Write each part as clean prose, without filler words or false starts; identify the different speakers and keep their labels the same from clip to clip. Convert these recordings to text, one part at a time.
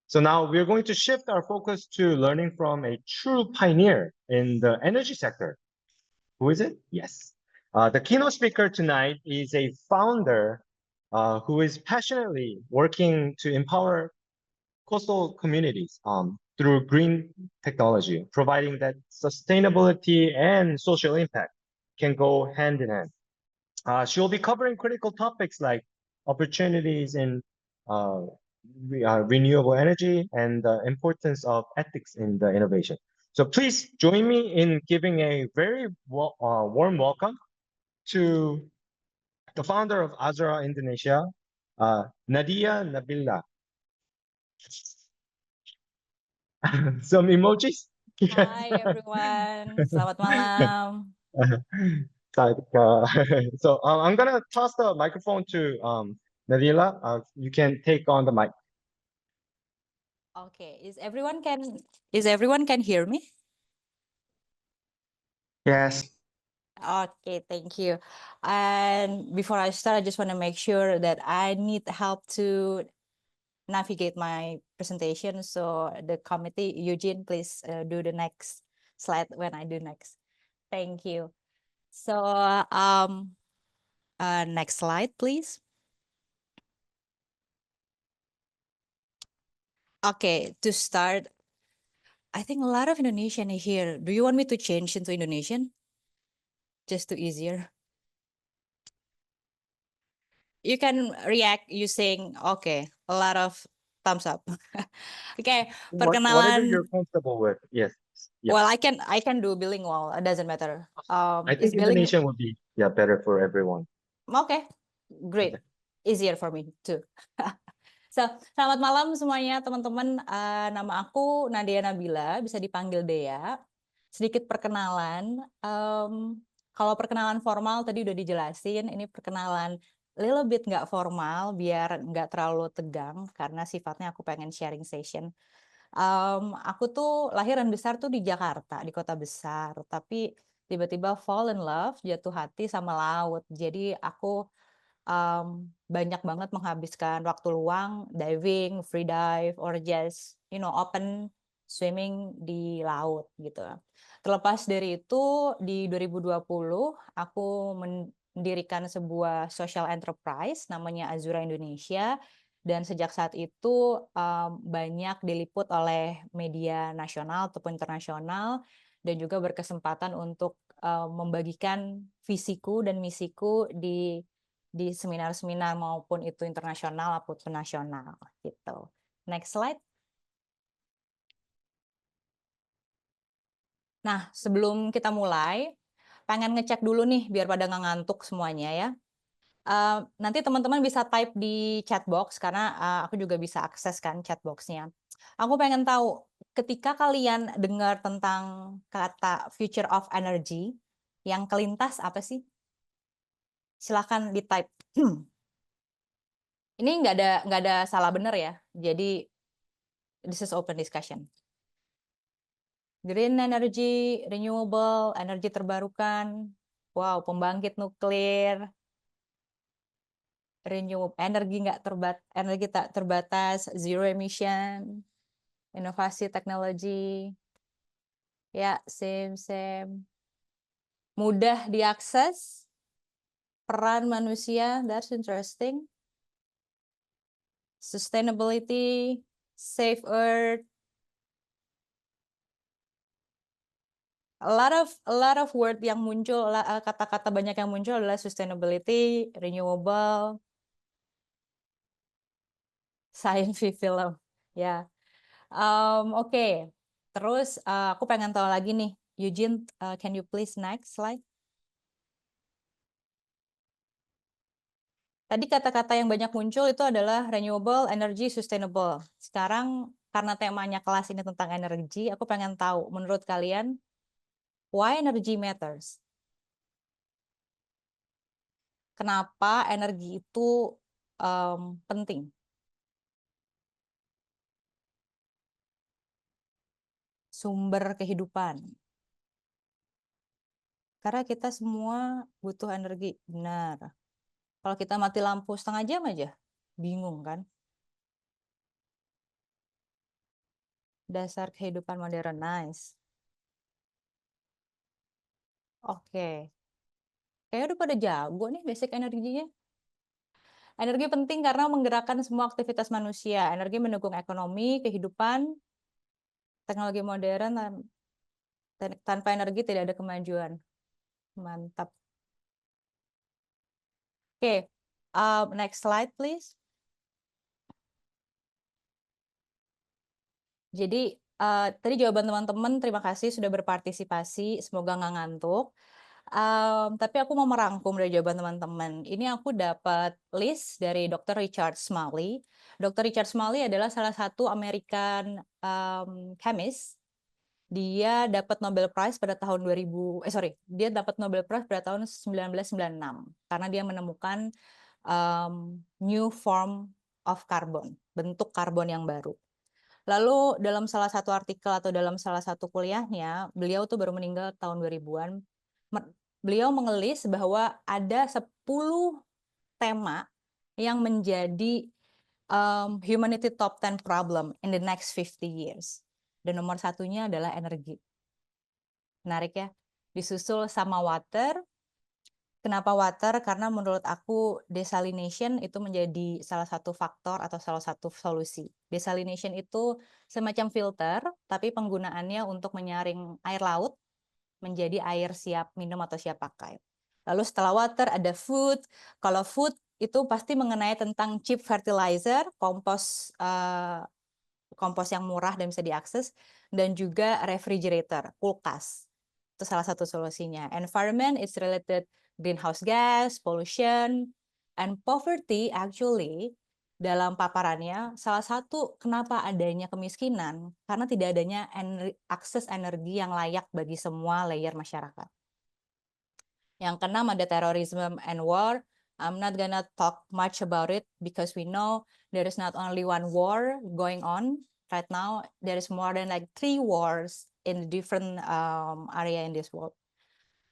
Speaker 1: So now we're going to shift our focus to learning from a true pioneer in the energy sector. Who is it? Yes. The keynote speaker tonight is a founder who is passionately working to empower coastal communities through green technology, providing that sustainability and social impact can go hand in hand. She will be covering critical topics like opportunities in uh, renewable energy and the importance of ethics in the innovation. So please join me in giving a very warm welcome to the founder of Azura Indonesia, Nadia Nabila. Some emojis?
Speaker 2: Hai everyone, selamat malam.
Speaker 1: So I'm gonna toss the microphone to Nadila. You can take on the mic.
Speaker 2: Okay, is everyone can hear me?
Speaker 1: Yes.
Speaker 2: Okay, thank you. And before I start, I just want to make sure that I need help to navigate my presentation. So the committee, Eugene, please do the next slide when I do next. Thank you. So next slide, please. Okay, to start, I think a lot of Indonesian here. Do you want me to change into Indonesian? Just to easier. You can react using okay, a lot of thumbs up. Okay,
Speaker 1: Whatever you're
Speaker 2: perkenalan.
Speaker 1: comfortable with. Yes. Yeah.
Speaker 2: Well, I can do bilingual. It doesn't matter.
Speaker 1: I
Speaker 2: Is
Speaker 1: think Indonesian would be better for everyone.
Speaker 2: okay? Great,
Speaker 1: Okay.
Speaker 2: easier for me too. So, selamat malam semuanya teman-teman. Nama aku Nadia Nabila, bisa dipanggil Dea. Sedikit perkenalan. Kalau perkenalan formal tadi udah dijelasin. Ini perkenalan little bit nggak formal, biar nggak terlalu tegang karena sifatnya aku pengen sharing session. Aku tuh lahir dan besar tuh di Jakarta, di kota besar. Tapi tiba-tiba fall in love, jatuh hati sama laut. Jadi aku banyak banget menghabiskan waktu luang diving, free dive, or just open swimming di laut gitu. Terlepas dari itu di 2020 aku mendirikan sebuah social enterprise namanya Azura Indonesia dan sejak saat itu banyak diliput oleh media nasional ataupun internasional dan juga berkesempatan untuk membagikan visiku dan misiku di seminar-seminar maupun itu internasional maupun nasional gitu. Next slide. Nah, sebelum kita mulai, pengen ngecek dulu nih biar pada nggak ngantuk semuanya ya. Nanti teman-teman bisa type di chat box karena aku juga bisa akses kan chat box-nya. Aku pengen tahu ketika kalian dengar tentang kata future of energy, yang kelintas apa sih? Silahkan di type. Ini nggak ada salah benar ya. Jadi this is open discussion. Green energy, renewable, energi terbarukan, wow, pembangkit nuklir, renewable, energi tak terbatas, zero emission, inovasi teknologi, ya same. Mudah diakses, peran manusia, that's interesting. Sustainability, safe earth. A lot of word yang muncul, kata-kata banyak yang muncul adalah sustainability, renewable, science film, ya. Oke. Terus aku pengen tahu lagi nih, Eugene, can you please next slide? Tadi kata-kata yang banyak muncul itu adalah renewable, energy, sustainable. Sekarang karena temanya kelas ini tentang energi, aku pengen tahu menurut kalian why energy matters? Kenapa energi itu penting? Sumber kehidupan. Karena kita semua butuh energi, benar. Kalau kita mati lampu setengah jam aja, bingung kan? Dasar kehidupan modern, nice. Oke. Kayaknya udah pada jago nih basic energinya. Energi penting karena menggerakkan semua aktivitas manusia. Energi mendukung ekonomi, kehidupan, teknologi modern, tanpa energi tidak ada kemajuan. Mantap. Oke, next slide please. Jadi tadi jawaban teman-teman, terima kasih sudah berpartisipasi. Semoga nggak ngantuk. Tapi aku mau merangkum dari jawaban teman-teman. Ini aku dapat list dari Dr. Richard Smalley. Dr. Richard Smalley adalah salah satu American chemist. Dia dapat Nobel Prize pada tahun dia dapat Nobel Prize pada tahun 1996 karena dia menemukan new form of carbon, bentuk karbon yang baru. Lalu dalam salah satu artikel atau dalam salah satu kuliahnya, beliau tuh baru meninggal tahun 2000-an. Beliau mengelis bahwa ada 10 tema yang menjadi humanity top 10 problem in the next 50 years. Dan nomor satunya adalah energi. Menarik ya. Disusul sama water. Kenapa water? Karena menurut aku desalination itu menjadi salah satu faktor atau salah satu solusi. Desalination itu semacam filter, tapi penggunaannya untuk menyaring air laut menjadi air siap minum atau siap pakai. Lalu setelah water ada food. Kalau food itu pasti mengenai tentang cheap fertilizer, kompos yang murah dan bisa diakses, dan juga refrigerator, kulkas. Itu salah satu solusinya. Environment is related greenhouse gas, pollution, and poverty actually dalam paparannya salah satu kenapa adanya kemiskinan karena tidak adanya akses energi yang layak bagi semua layer masyarakat. Yang keenam ada terrorism and war. I'm not gonna talk much about it because we know there is not only one war going on right now. There is more than like 3 wars in different area in this world.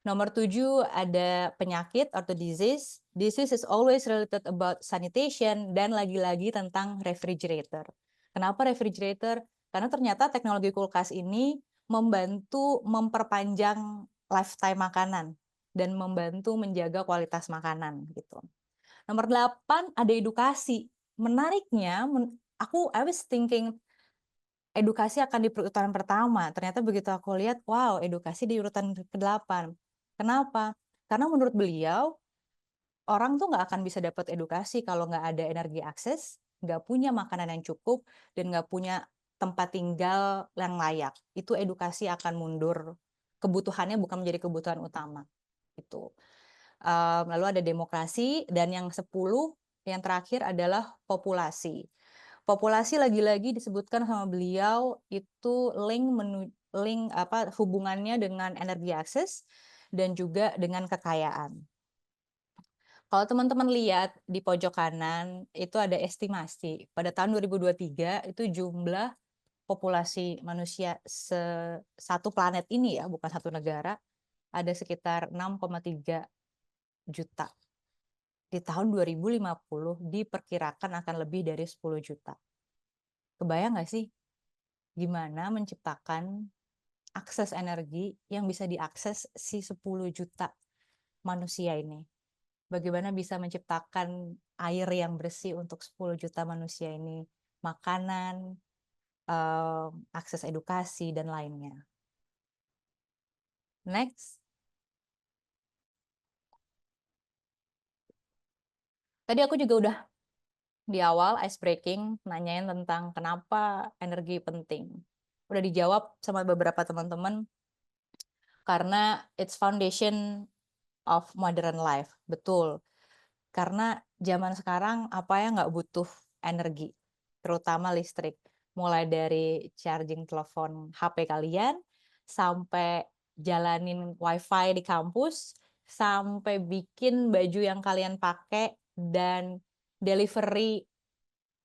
Speaker 2: Nomor 7 ada penyakit atau disease. Disease is always related about sanitation dan lagi-lagi tentang refrigerator. Kenapa refrigerator? Karena ternyata teknologi kulkas ini membantu memperpanjang lifetime makanan dan membantu menjaga kualitas makanan gitu. Nomor 8 ada edukasi. Menariknya I was thinking edukasi akan di urutan pertama. Ternyata begitu aku lihat, wow, edukasi di urutan ke-8. Kenapa? Karena menurut beliau, orang tuh nggak akan bisa dapat edukasi kalau nggak ada energi akses, nggak punya makanan yang cukup, dan nggak punya tempat tinggal yang layak. Itu edukasi akan mundur. Kebutuhannya bukan menjadi kebutuhan utama. Itu. Lalu ada demokrasi, dan yang 10, yang terakhir adalah populasi. Populasi lagi-lagi disebutkan sama beliau itu hubungannya dengan energi akses dan juga dengan kekayaan. Kalau teman-teman lihat di pojok kanan itu ada estimasi pada tahun 2023 itu jumlah populasi manusia satu planet ini ya, bukan satu negara, ada sekitar 6,3 juta. Di tahun 2050 diperkirakan akan lebih dari 10 juta. Kebayang nggak sih gimana menciptakan akses energi yang bisa diakses si 10 juta manusia ini? Bagaimana bisa menciptakan air yang bersih untuk 10 juta manusia ini, makanan, akses edukasi, dan lainnya. Next. Tadi aku juga udah di awal ice breaking nanyain tentang kenapa energi penting. Udah dijawab sama beberapa teman-teman karena it's foundation of modern life. Betul. Karena zaman sekarang apa yang nggak butuh energi, terutama listrik. Mulai dari charging telepon HP kalian, sampai jalanin wifi di kampus, sampai bikin baju yang kalian pakai, dan delivery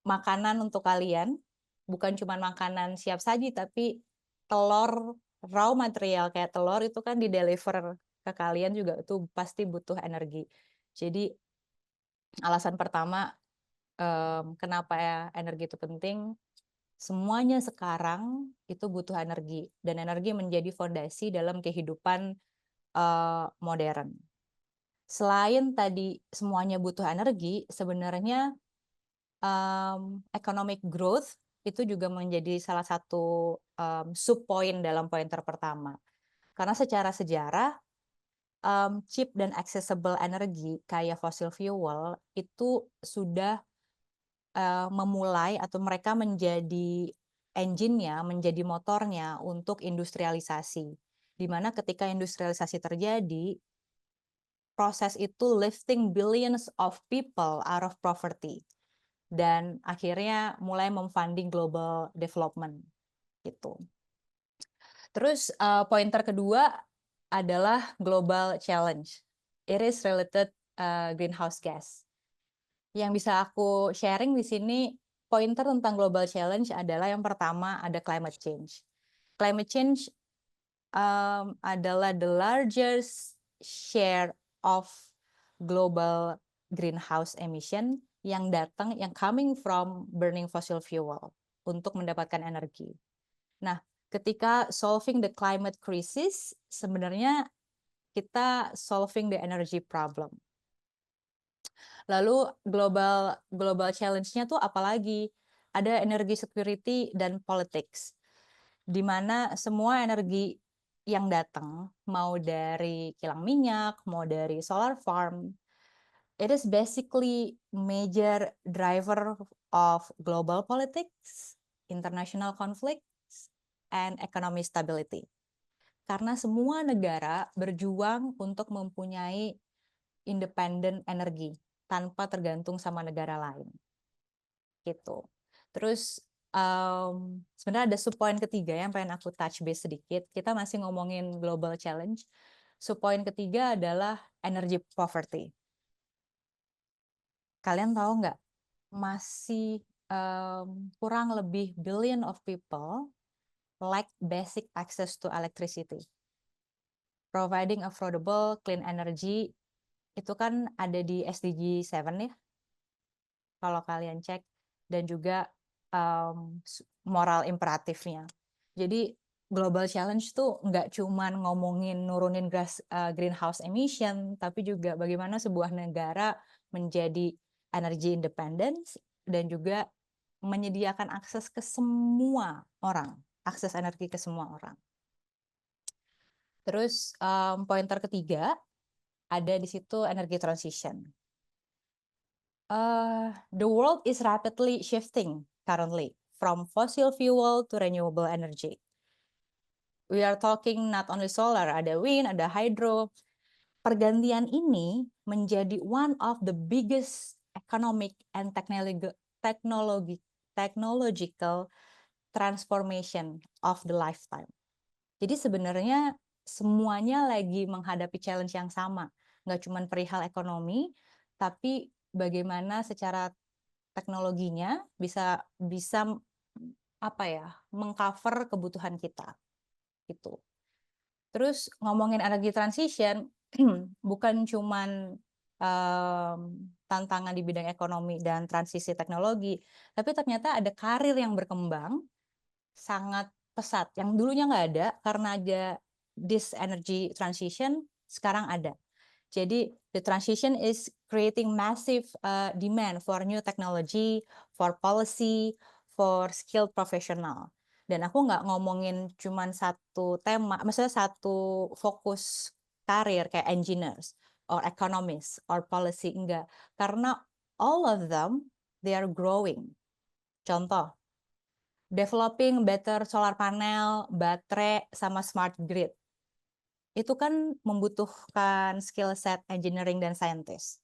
Speaker 2: makanan untuk kalian. Bukan cuma makanan siap saji, tapi telur, raw material kayak telur itu kan di deliver ke kalian juga itu pasti butuh energi. Jadi alasan pertama kenapa ya energi itu penting, Semuanya sekarang itu butuh energi, dan energi menjadi fondasi dalam kehidupan modern. Selain tadi semuanya butuh energi, sebenarnya economic growth itu juga menjadi salah satu sub point dalam pointer pertama. Karena secara sejarah cheap dan accessible energi kayak fossil fuel itu sudah memulai atau mereka menjadi engine-nya, menjadi motornya untuk industrialisasi. Di mana ketika industrialisasi terjadi, proses itu lifting billions of people out of poverty. Dan akhirnya mulai memfunding global development gitu. Terus pointer kedua adalah global challenge. It is related greenhouse gas. Yang bisa aku sharing di sini, pointer tentang global challenge adalah yang pertama ada climate change. Climate change adalah the largest share of global greenhouse emission yang coming from burning fossil fuel untuk mendapatkan energi. Nah, ketika solving the climate crisis, sebenarnya kita solving the energy problem. Lalu global challenge-nya tuh apalagi? Ada energy security dan politics, di mana semua energi yang datang, mau dari kilang minyak, mau dari solar farm, it is basically major driver of global politics, international conflicts, and economic stability. Karena semua negara berjuang untuk mempunyai independent energi tanpa tergantung sama negara lain. Gitu. Terus sebenarnya ada subpoint ketiga yang pengen aku touch base sedikit. Kita masih ngomongin global challenge. Subpoint ketiga adalah energy poverty. Kalian tahu nggak? Masih kurang lebih billion of people lack basic access to electricity. Providing affordable clean energy itu kan ada di SDG 7 ya, kalau kalian cek, dan juga moral imperatifnya. Jadi global challenge tuh nggak cuman ngomongin nurunin greenhouse emission, tapi juga bagaimana sebuah negara menjadi energy independence dan juga menyediakan akses ke semua orang, akses energi ke semua orang. Terus pointer ketiga ada di situ energy transition. The world is rapidly shifting currently from fossil fuel to renewable energy. We are talking not only solar, ada wind, ada hydro. Pergantian ini menjadi one of the biggest economic and technological transformation of the lifetime. Jadi sebenarnya semuanya lagi menghadapi challenge yang sama. Nggak cuma perihal ekonomi, tapi bagaimana secara teknologinya bisa mengcover kebutuhan kita gitu. Terus ngomongin energy transition bukan cuman tantangan di bidang ekonomi dan transisi teknologi, tapi ternyata ada karir yang berkembang sangat pesat yang dulunya nggak ada karena ada this energy transition, sekarang ada. Jadi the transition is creating massive demand for new technology, for policy, for skilled professional. Dan aku nggak ngomongin cuman satu tema, maksudnya satu fokus karir kayak engineers or economists or policy, enggak. Karena all of them, they are growing. Contoh, developing better solar panel, baterai, sama smart grid. Itu kan membutuhkan skill set engineering dan scientist.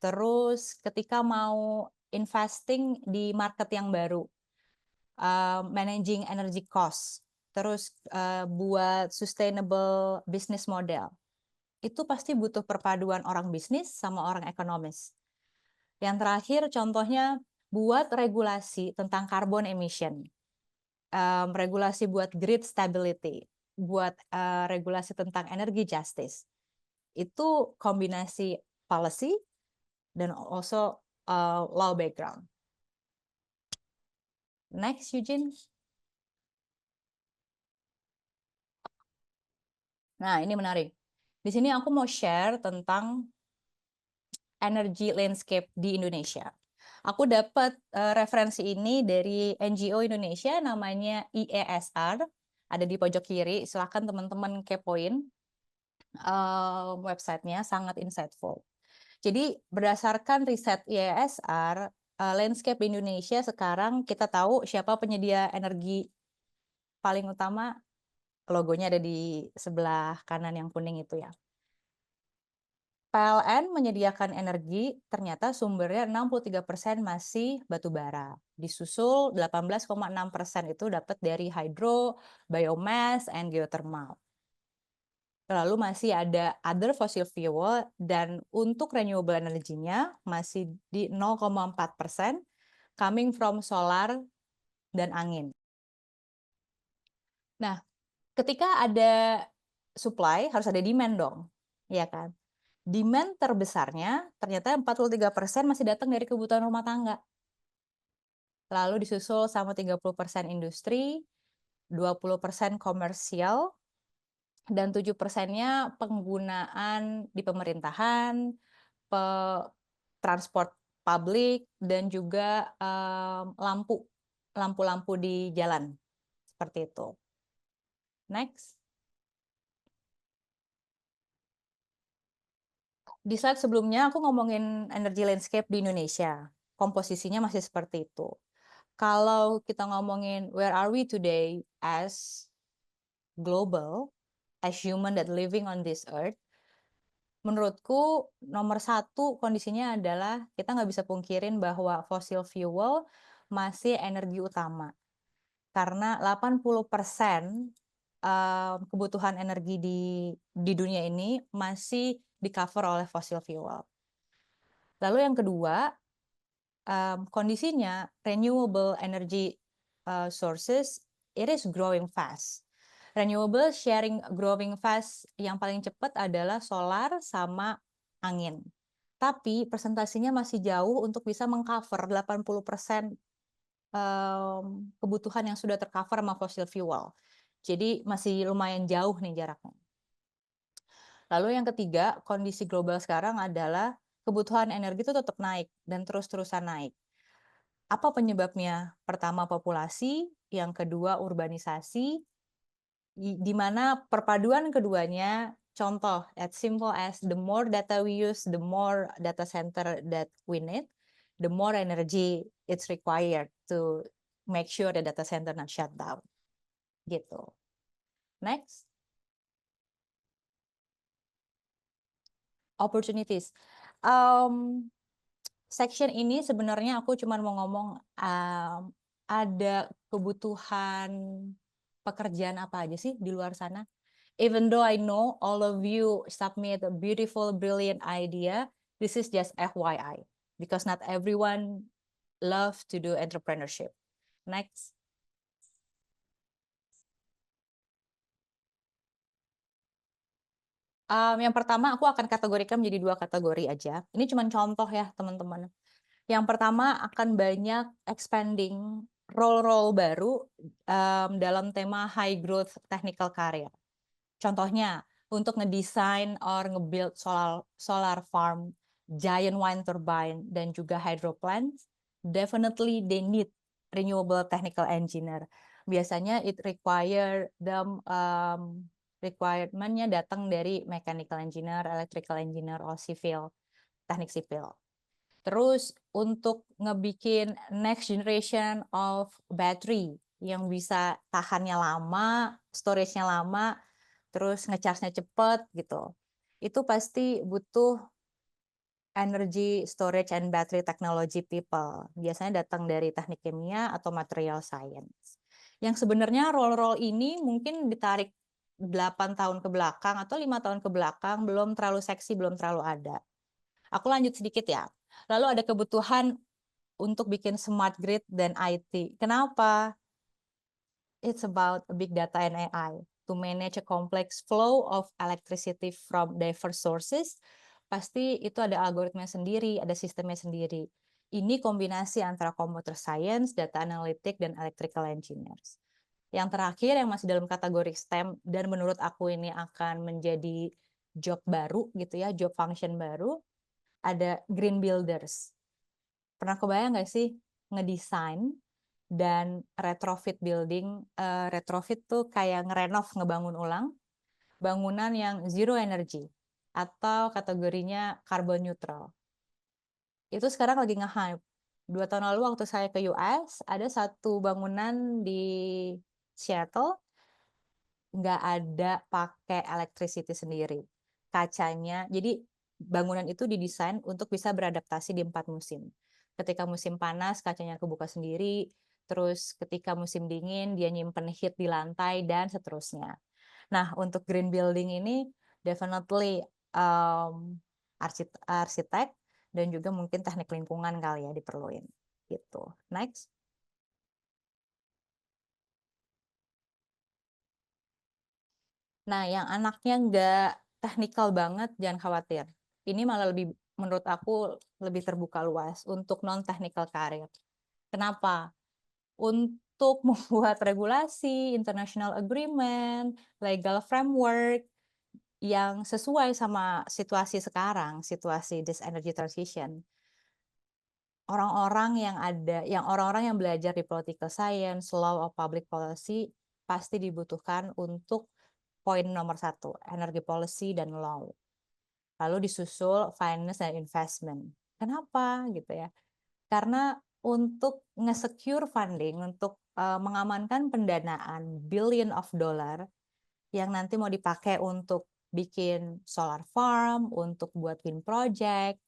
Speaker 2: Terus ketika mau investing di market yang baru, managing energy cost, terus buat sustainable business model, itu pasti butuh perpaduan orang bisnis sama orang ekonomis. Yang terakhir contohnya buat regulasi tentang carbon emission, regulasi buat grid stability, buat regulasi tentang energy justice. Itu kombinasi policy dan also law background. Next, Eugene. Nah, ini menarik. Di sini aku mau share tentang energy landscape di Indonesia. Aku dapat referensi ini dari NGO Indonesia namanya IESR, ada di pojok kiri. Silahkan teman-teman kepoin websitenya, sangat insightful. Jadi berdasarkan riset IESR, landscape di Indonesia sekarang kita tahu siapa penyedia energi paling utama, logonya ada di sebelah kanan yang kuning itu ya. PLN menyediakan energi, ternyata sumbernya 63% masih batu bara. Disusul 18,6% itu dapat dari hydro, biomass, and geothermal. Lalu masih ada other fossil fuel, dan untuk renewable energy-nya masih di 0,4% coming from solar dan angin. Nah, ketika ada supply, harus ada demand dong, ya kan? Demand terbesarnya ternyata 43% masih datang dari kebutuhan rumah tangga. Lalu disusul sama 30% industri, 20% komersial, dan 7%-nya penggunaan di pemerintahan, transport publik, dan juga lampu-lampu di jalan. Seperti itu. Next. Di slide sebelumnya aku ngomongin energy landscape di Indonesia. Komposisinya masih seperti itu. Kalau kita ngomongin where are we today as global, as human that living on this earth, menurutku nomor satu kondisinya adalah kita nggak bisa pungkirin bahwa fossil fuel masih energi utama. Karena 80% kebutuhan energi di dunia ini masih di-cover oleh fossil fuel. Lalu yang kedua, kondisinya renewable energy sources, it is growing fast. Renewable sharing growing fast, yang paling cepat adalah solar sama angin. Tapi presentasinya masih jauh untuk bisa mengcover 80% kebutuhan yang sudah tercover sama fossil fuel. Jadi masih lumayan jauh nih jaraknya. Lalu yang ketiga, kondisi global sekarang adalah kebutuhan energi itu tetap naik dan terus-terusan naik. Apa penyebabnya? Pertama populasi, yang kedua urbanisasi, di mana perpaduan keduanya, contoh as simple as the more data we use, the more data center that we need, the more energy it's required to make sure the data center not shut down. Gitu. Next. Opportunities. Section ini sebenarnya aku cuma mau ngomong ada kebutuhan pekerjaan apa aja sih di luar sana. Even though I know all of you submit a beautiful, brilliant idea, this is just FYI. Because not everyone love to do entrepreneurship. Next. Yang pertama aku akan kategorikan menjadi 2 kategori aja. Ini cuma contoh ya teman-teman. Yang pertama akan banyak expanding role-role baru dalam tema high growth technical career. Contohnya untuk ngedesain or ngebuild solar farm, giant wind turbine, dan juga hydro plants, definitely they need renewable technical engineer. Biasanya it require them requirement-nya datang dari mechanical engineer, electrical engineer, or civil, teknik sipil. Terus untuk ngebikin next generation of battery yang bisa tahannya lama, storage-nya lama, terus ngecharge-nya cepet gitu. Itu pasti butuh energy storage and battery technology people. Biasanya datang dari teknik kimia atau material science. Yang sebenarnya role-role ini mungkin ditarik 8 tahun ke belakang atau 5 tahun ke belakang belum terlalu seksi, belum terlalu ada. Aku lanjut sedikit ya. Lalu ada kebutuhan untuk bikin smart grid dan IT. Kenapa? It's about big data and AI. To manage a complex flow of electricity from diverse sources, pasti itu ada algoritma sendiri, ada sistemnya sendiri. Ini kombinasi antara computer science, data analytic, dan electrical engineers. Yang terakhir yang masih dalam kategori STEM dan menurut aku ini akan menjadi job baru gitu ya, job function baru, ada green builders. Pernah kebayang nggak sih ngedesain dan retrofit building? Retrofit tuh kayak ngerenov, ngebangun ulang bangunan yang zero energy atau kategorinya carbon neutral. Itu sekarang lagi nge-hype. 2 tahun lalu waktu saya ke US, ada satu bangunan di Seattle, nggak ada pakai electricity sendiri. Kacanya, jadi bangunan itu didesain untuk bisa beradaptasi di 4 musim. Ketika musim panas, kacanya kebuka sendiri, terus ketika musim dingin, dia nyimpen heat di lantai, dan seterusnya. Nah, untuk green building ini, definitely arsitek, dan juga mungkin teknik lingkungan kali ya diperluin. Gitu. Next. Nah, yang anaknya nggak teknikal banget, jangan khawatir. Ini malah lebih, menurut aku, lebih terbuka luas untuk non-technical career. Kenapa? Untuk membuat regulasi, international agreement, legal framework, yang sesuai sama situasi sekarang, situasi this energy transition. Orang-orang yang belajar di political science, law of public policy, pasti dibutuhkan untuk poin nomor 1, energy policy dan law. Lalu disusul finance dan investment. Kenapa gitu ya? Karena untuk nge-secure funding, untuk mengamankan pendanaan billion of dollar yang nanti mau dipakai untuk bikin solar farm, untuk buat wind project,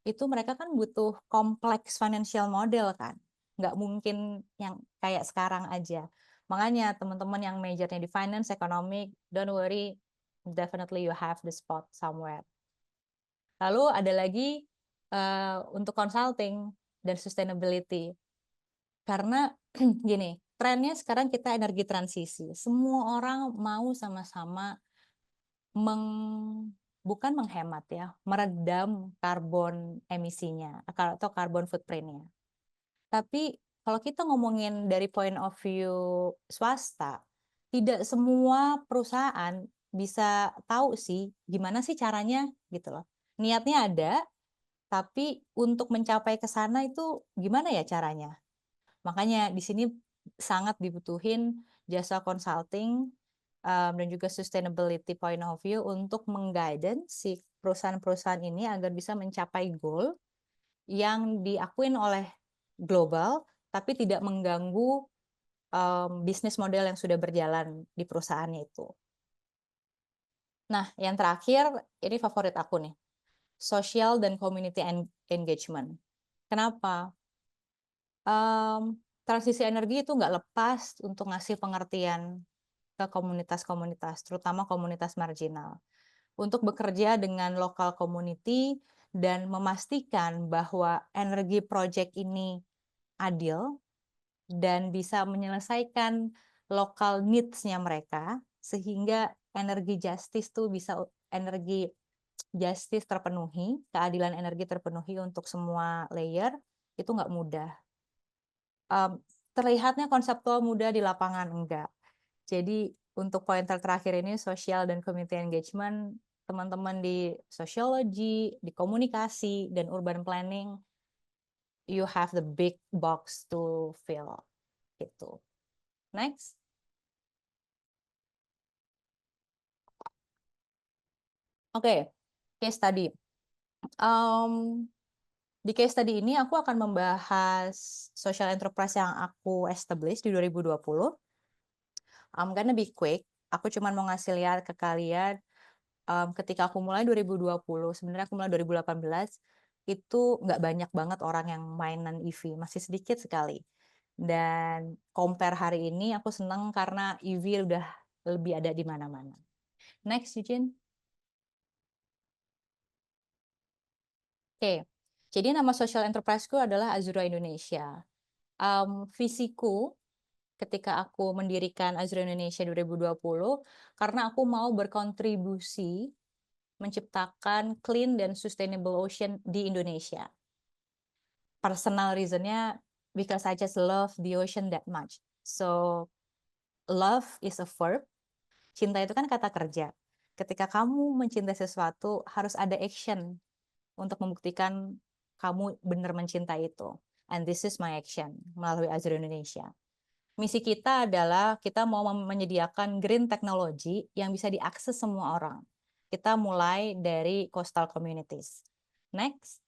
Speaker 2: itu mereka kan butuh kompleks financial model kan. Nggak mungkin yang kayak sekarang aja. Makanya teman-teman yang majornya di finance, economic, don't worry, definitely you have the spot somewhere. Lalu ada lagi untuk consulting dan sustainability. Karena gini, trennya sekarang kita energi transisi. Semua orang mau sama-sama bukan menghemat ya, meredam karbon emisinya atau karbon footprint-nya. Tapi kalau kita ngomongin dari point of view swasta, tidak semua perusahaan bisa tahu sih gimana sih caranya gitu loh. Niatnya ada, tapi untuk mencapai ke sana itu gimana ya caranya? Makanya di sini sangat dibutuhin jasa consulting dan juga sustainability point of view untuk mengguidance si perusahaan-perusahaan ini agar bisa mencapai goal yang diakuin oleh global, tapi tidak mengganggu bisnis model yang sudah berjalan di perusahaannya itu. Nah, yang terakhir, ini favorit aku nih, social dan community engagement. Kenapa? Transisi energi itu nggak lepas untuk ngasih pengertian ke komunitas-komunitas, terutama komunitas marginal, untuk bekerja dengan lokal community dan memastikan bahwa energi project ini adil dan bisa menyelesaikan local needs-nya mereka, sehingga energi justice terpenuhi, keadilan energi terpenuhi untuk semua layer, itu nggak mudah. Terlihatnya konseptual mudah di lapangan, enggak. Jadi untuk pointer terakhir ini, social dan community engagement, teman-teman di sociology, di komunikasi, dan urban planning, you have the big box to fill. Gitu. Next. Oke, case study. Di case study ini aku akan membahas social enterprise yang aku establish di 2020. I'm gonna be quick. Aku cuma mau ngasih lihat ke kalian ketika aku mulai 2020, sebenarnya aku mulai 2018, itu nggak banyak banget orang yang mainan EV, masih sedikit sekali. Dan compare hari ini, aku senang karena EV udah lebih ada di mana-mana. Next, Eugene. Oke, jadi nama social enterprise-ku adalah Azura Indonesia. Visiku ketika aku mendirikan Azura Indonesia 2020, karena aku mau berkontribusi menciptakan clean dan sustainable ocean di Indonesia. personal reasonnya because I just love the ocean that much. So love is a verb. Cinta itu kan kata kerja. Ketika kamu mencintai sesuatu, harus ada action untuk membuktikan kamu benar mencintai itu. And this is my action melalui Azure Indonesia. Misi kita adalah kita mau menyediakan green technology yang bisa diakses semua orang. Kita mulai dari coastal communities. Next.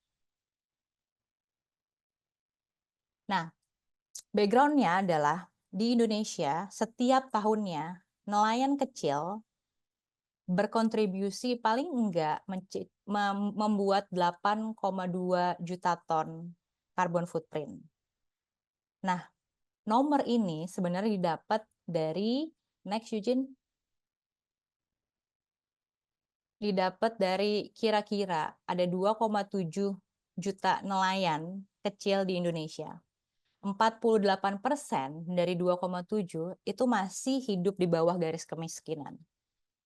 Speaker 2: Nah, background-nya adalah di Indonesia setiap tahunnya nelayan kecil berkontribusi paling enggak membuat 8,2 juta ton carbon footprint. Nah, nomor ini sebenarnya didapat dari, next Eugene, didapat dari kira-kira ada 2,7 juta nelayan kecil di Indonesia. 48% dari 2,7 itu masih hidup di bawah garis kemiskinan.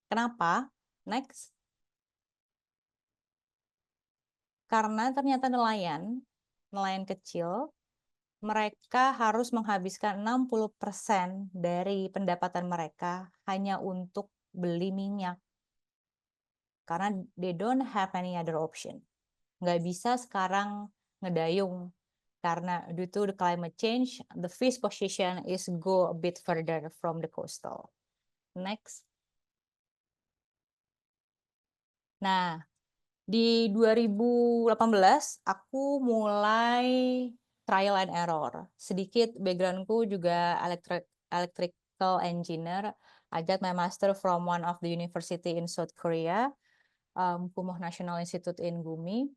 Speaker 2: Kenapa? Next. Karena ternyata nelayan kecil, mereka harus menghabiskan 60% dari pendapatan mereka hanya untuk beli minyak. Karena they don't have any other option. Nggak bisa sekarang ngedayung. Karena due to the climate change, the fish position is go a bit further from the coastal. Next. Nah, di 2018 aku mulai trial and error. Sedikit backgroundku juga electrical engineer. I got my master from one of the university in South Korea, Kumoh National Institute in Gumi.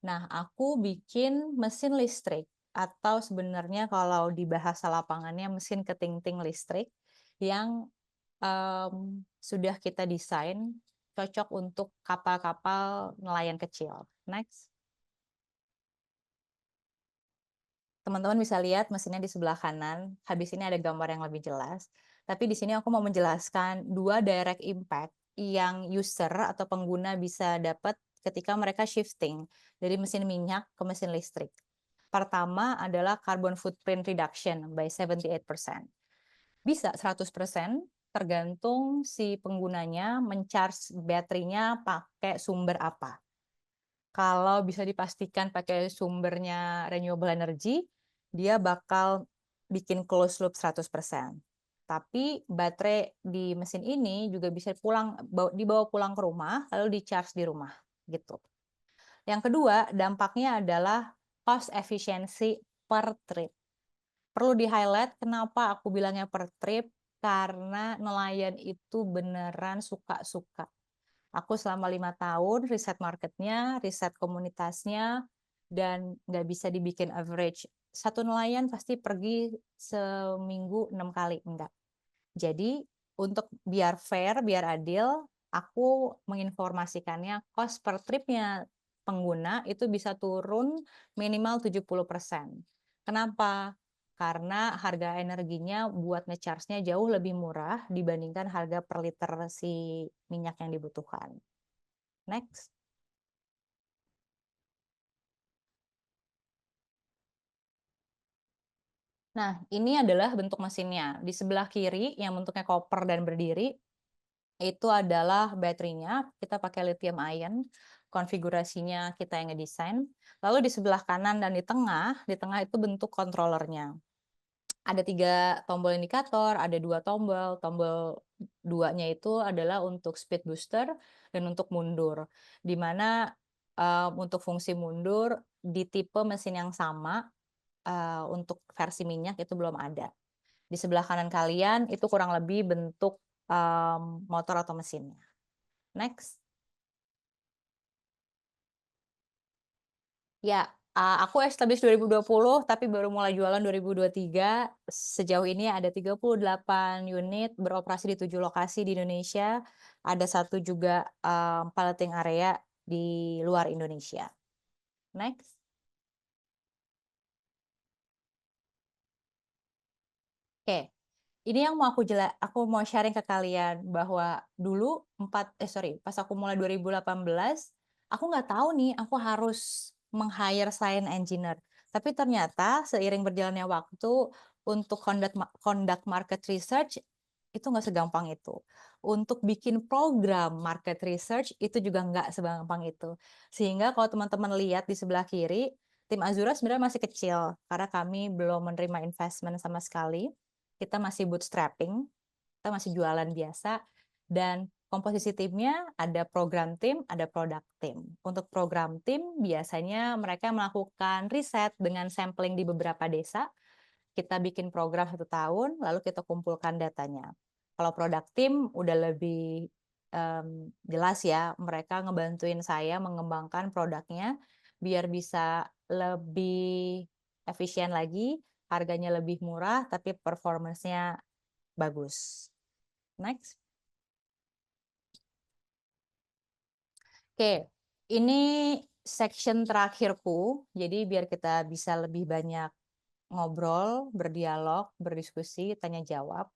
Speaker 2: Nah, aku bikin mesin listrik atau sebenarnya kalau di bahasa lapangannya mesin ketingting listrik yang sudah kita desain cocok untuk kapal-kapal nelayan kecil. Next. Teman-teman bisa lihat mesinnya di sebelah kanan. Habis ini ada gambar yang lebih jelas. Tapi di sini aku mau menjelaskan 2 direct impact yang user atau pengguna bisa dapat ketika mereka shifting dari mesin minyak ke mesin listrik. Pertama adalah carbon footprint reduction by 78%. Bisa 100%, tergantung si penggunanya mencharge baterainya pakai sumber apa. Kalau bisa dipastikan pakai sumbernya renewable energy, dia bakal bikin closed loop 100%. Tapi baterai di mesin ini juga bisa dibawa pulang ke rumah, lalu di-charge di rumah, gitu. Yang kedua, dampaknya adalah cost efficiency per trip. Perlu di-highlight kenapa aku bilangnya per trip, karena nelayan itu beneran suka-suka. Aku selama 5 tahun riset marketnya, riset komunitasnya, dan nggak bisa dibikin average. Satu nelayan pasti pergi seminggu 6 kali, enggak. Jadi untuk biar fair, biar adil, aku menginformasikannya cost per tripnya pengguna itu bisa turun minimal 70%. Kenapa? Karena harga energinya buat nge-charge-nya jauh lebih murah dibandingkan harga per liter si minyak yang dibutuhkan. Next. Nah, ini adalah bentuk mesinnya. Di sebelah kiri yang bentuknya koper dan berdiri, itu adalah baterainya. Kita pakai lithium ion, konfigurasinya kita yang ngedesain. Lalu di sebelah kanan dan di tengah itu bentuk kontrolernya. Ada 3 tombol indikator, ada 2 tombol. Tombol 2-nya itu adalah untuk speed booster dan untuk mundur. Di mana untuk fungsi mundur di tipe mesin yang sama untuk versi minyak itu belum ada. Di sebelah kanan kalian itu kurang lebih bentuk motor atau mesinnya. Next. Ya, aku establish 2020 tapi baru mulai jualan 2023. Sejauh ini ada 38 unit beroperasi di 7 lokasi di Indonesia. Ada 1 juga piloting area di luar Indonesia. Next. Oke. Ini yang mau aku mau sharing ke kalian bahwa dulu pas aku mulai 2018, aku nggak tahu nih aku harus meng-hire science engineer. Tapi ternyata seiring berjalannya waktu untuk conduct market research itu nggak segampang itu. Untuk bikin program market research itu juga nggak segampang itu. Sehingga kalau teman-teman lihat di sebelah kiri, tim Azura sebenarnya masih kecil karena kami belum menerima investment sama sekali. Kita masih bootstrapping, kita masih jualan biasa, dan komposisi timnya ada program tim, ada product tim. Untuk program tim, biasanya mereka melakukan riset dengan sampling di beberapa desa. Kita bikin program 1 tahun, lalu kita kumpulkan datanya. Kalau product tim udah lebih jelas ya, mereka ngebantuin saya mengembangkan produknya biar bisa lebih efisien lagi, harganya lebih murah, tapi performance-nya bagus. Next. Oke, ini section terakhirku, jadi biar kita bisa lebih banyak ngobrol, berdialog, berdiskusi, tanya jawab.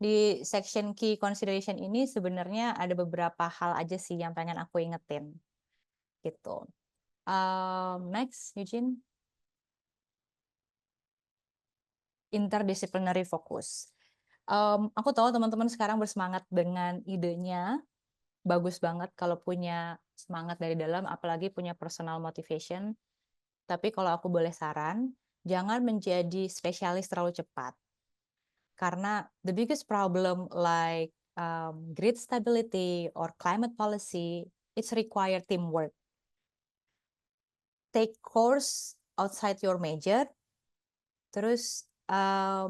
Speaker 2: Di section key consideration ini sebenarnya ada beberapa hal aja sih yang pengen aku ingetin, gitu. Next, Eugene. Interdisciplinary focus. Aku tahu teman-teman sekarang bersemangat dengan idenya, bagus banget kalau punya semangat dari dalam, apalagi punya personal motivation. Tapi kalau aku boleh saran, jangan menjadi spesialis terlalu cepat. Karena the biggest problem like grid stability or climate policy, it's require teamwork. Take course outside your major, terus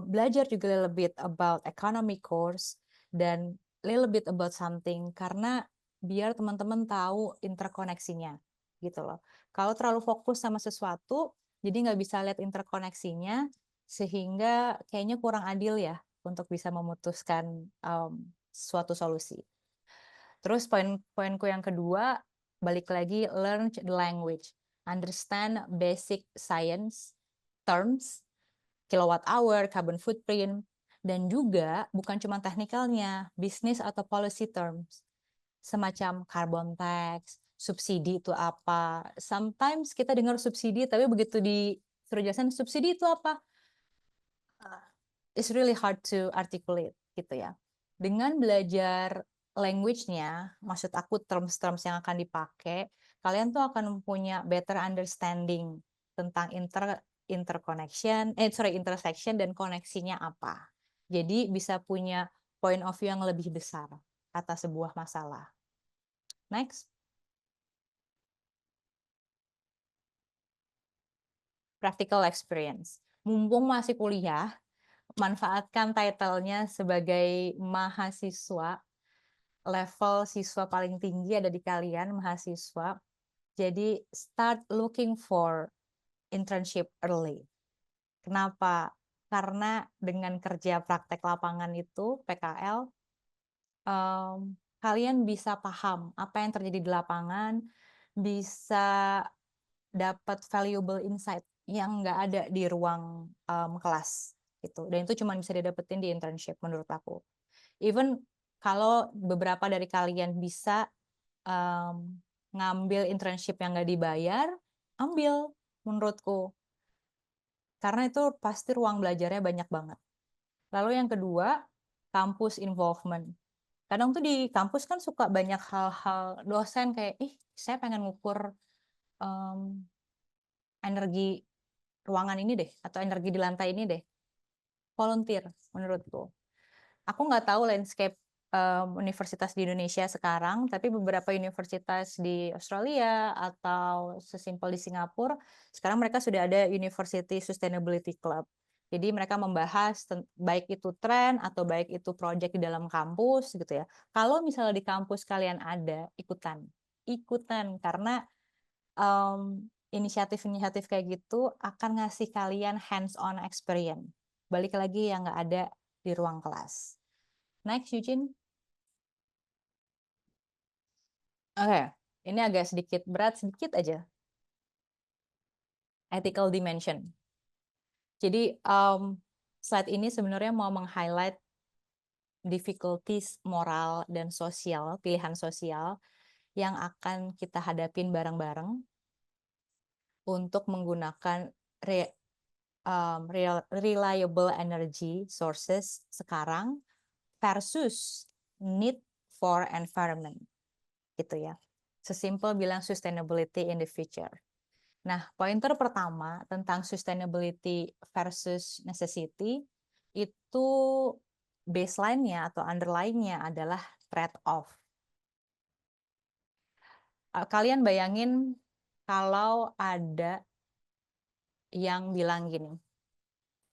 Speaker 2: belajar juga a little bit about economy course, dan little bit about something, karena biar teman-teman tahu interkoneksinya, gitu loh. Kalau terlalu fokus sama sesuatu, jadi nggak bisa lihat interkoneksinya, sehingga kayaknya kurang adil ya untuk bisa memutuskan suatu solusi. Terus poinku yang kedua, balik lagi, learn the language, understand basic science terms, kilowatt hour, carbon footprint, dan juga bukan cuma teknikalnya, bisnis atau policy terms, semacam carbon tax, subsidi itu apa. Sometimes kita dengar subsidi, tapi begitu disuruh jelasin subsidi itu apa, it's really hard to articulate gitu ya. Dengan belajar language-nya, maksud aku terms-terms yang akan dipakai, kalian tuh akan punya better understanding tentang intersection dan koneksinya apa. Jadi bisa punya point of view yang lebih besar atas sebuah masalah. Next. Practical experience. Mumpung masih kuliah, manfaatkan title-nya sebagai mahasiswa. Level siswa paling tinggi ada di kalian, mahasiswa. Jadi start looking for internship early. Kenapa? Karena dengan kerja praktek lapangan itu, PKL, kalian bisa paham apa yang terjadi di lapangan, bisa dapat valuable insight yang nggak ada di ruang kelas gitu. Dan itu cuma bisa didapetin di internship menurut aku. Even kalau beberapa dari kalian bisa ngambil internship yang nggak dibayar, ambil menurutku. Karena itu pasti ruang belajarnya banyak banget. Lalu yang kedua, kampus involvement. Kadang tuh di kampus kan suka banyak hal-hal dosen kayak, saya pengen ngukur energi ruangan ini deh, atau energi di lantai ini deh. Volunteer menurutku. Aku nggak tahu landscape universitas di Indonesia sekarang, tapi beberapa universitas di Australia atau sesimpel di Singapura, sekarang mereka sudah ada University Sustainability Club. Jadi mereka membahas baik itu tren atau baik itu project di dalam kampus gitu ya. Kalau misalnya di kampus kalian ada, ikutan karena inisiatif-inisiatif kayak gitu akan ngasih kalian hands-on experience. Balik lagi yang nggak ada di ruang kelas. Next, Eugene. Oke, ini agak sedikit berat, sedikit aja. Ethical dimension. Jadi, slide ini sebenarnya mau meng-highlight difficulties moral dan sosial, pilihan sosial yang akan kita hadapin bareng-bareng untuk menggunakan reliable energy sources sekarang versus need for environment, gitu ya. Sesimpel bilang sustainability in the future. Nah, pointer pertama tentang sustainability versus necessity itu baseline-nya atau underlying-nya adalah trade-off. Kalian bayangin kalau ada yang bilang gini,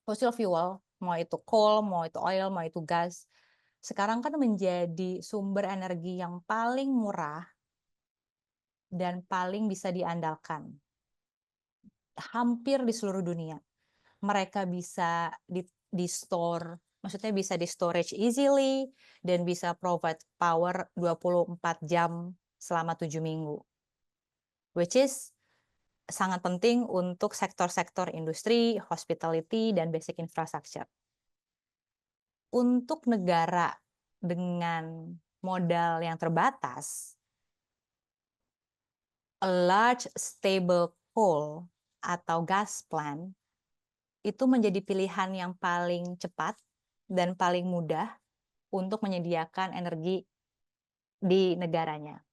Speaker 2: fossil fuel, mau itu coal, mau itu oil, mau itu gas, sekarang kan menjadi sumber energi yang paling murah dan paling bisa diandalkan hampir di seluruh dunia. Mereka bisa di store, maksudnya bisa di storage easily dan bisa provide power 24 jam selama 7 minggu. Which is sangat penting untuk sektor-sektor industri, hospitality, dan basic infrastructure. Untuk negara dengan modal yang terbatas, a large stable coal atau gas plant itu menjadi pilihan yang paling cepat dan paling mudah untuk menyediakan energi di negaranya.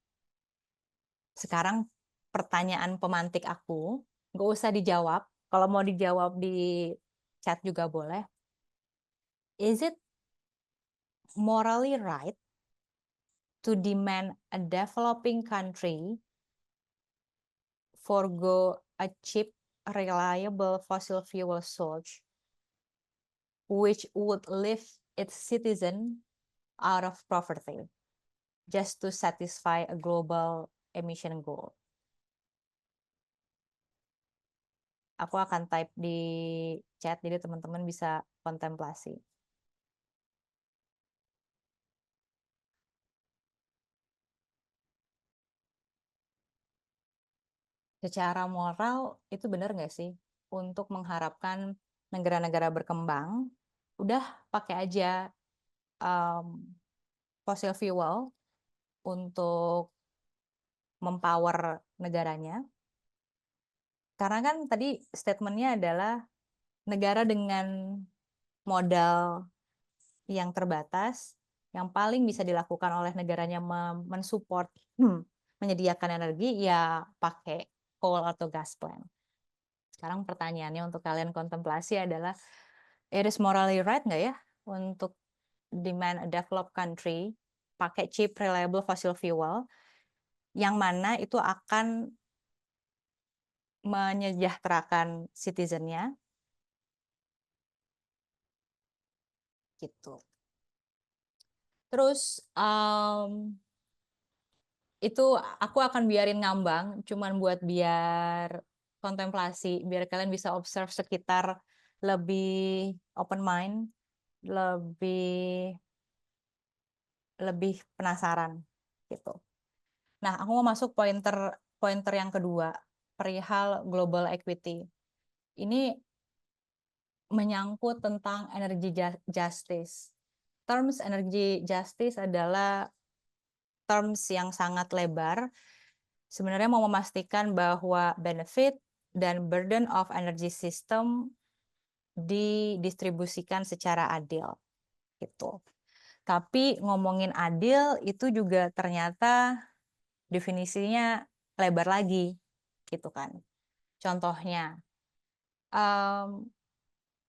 Speaker 2: Sekarang pertanyaan pemantik aku, nggak usah dijawab. Kalau mau dijawab di chat juga boleh. Is it morally right to demand a developing country forgo a cheap, reliable fossil fuel source, which would leave its citizen out of poverty, just to satisfy a global emission goal? Aku akan type di chat, jadi teman-teman bisa kontemplasi. Secara moral, itu benar nggak sih? Untuk mengharapkan negara-negara berkembang, udah pakai aja fossil fuel untuk mempower negaranya. Karena kan tadi statementnya adalah negara dengan modal yang terbatas, yang paling bisa dilakukan oleh negaranya mensupport menyediakan energi ya pakai coal atau gas plant. Sekarang pertanyaannya untuk kalian kontemplasi adalah, it is morally right nggak ya untuk demand a developed country pakai cheap, reliable fossil fuel, yang mana itu akan menyejahterakan citizennya, gitu. Terus itu aku akan biarin ngambang, cuman buat biar kontemplasi, biar kalian bisa observe sekitar, lebih open mind, lebih penasaran gitu. Nah, aku mau masuk pointer yang kedua, perihal global equity. Ini menyangkut tentang energy justice. Terms energy justice adalah terms yang sangat lebar. Sebenarnya mau memastikan bahwa benefit dan burden of energy system didistribusikan secara adil gitu. Tapi ngomongin adil itu juga ternyata definisinya lebar lagi gitu kan. Contohnya,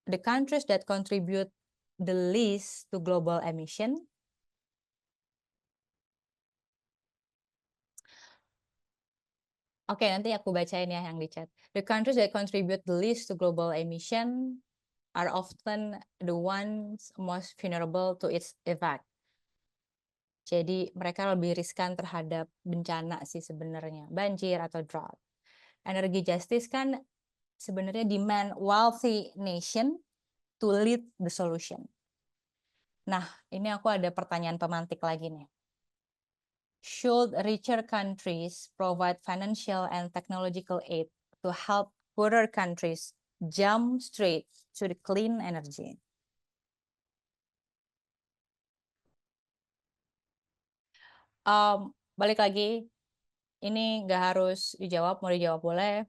Speaker 2: the countries that contribute the least to global emission Oke, nanti aku bacain ya yang di chat. The countries that contribute the least to global emission are often the ones most vulnerable to its effect. Jadi mereka lebih riskan terhadap bencana sih sebenarnya, banjir atau drought. Energy justice kan sebenarnya demand wealthy nation to lead the solution. Nah, ini aku ada pertanyaan pemantik lagi nih. Should richer countries provide financial and technological aid to help poorer countries jump straight to the clean energy? Balik lagi, ini nggak harus dijawab, mau dijawab boleh.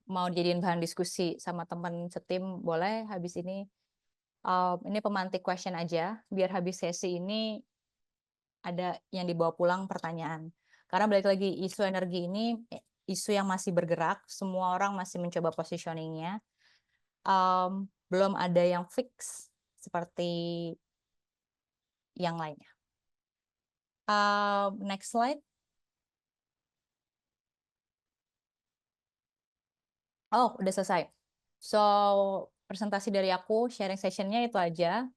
Speaker 2: mau jadiin bahan diskusi sama teman setim, boleh habis ini. Ini pemantik question aja, biar habis sesi ini ada yang dibawa pulang pertanyaan. Karena balik lagi, isu energi ini isu yang masih bergerak, semua orang masih mencoba positioningnya. Belum ada yang fix seperti yang lainnya. Next slide. Oh, udah selesai. So, presentasi dari aku, sharing sessionnya itu aja.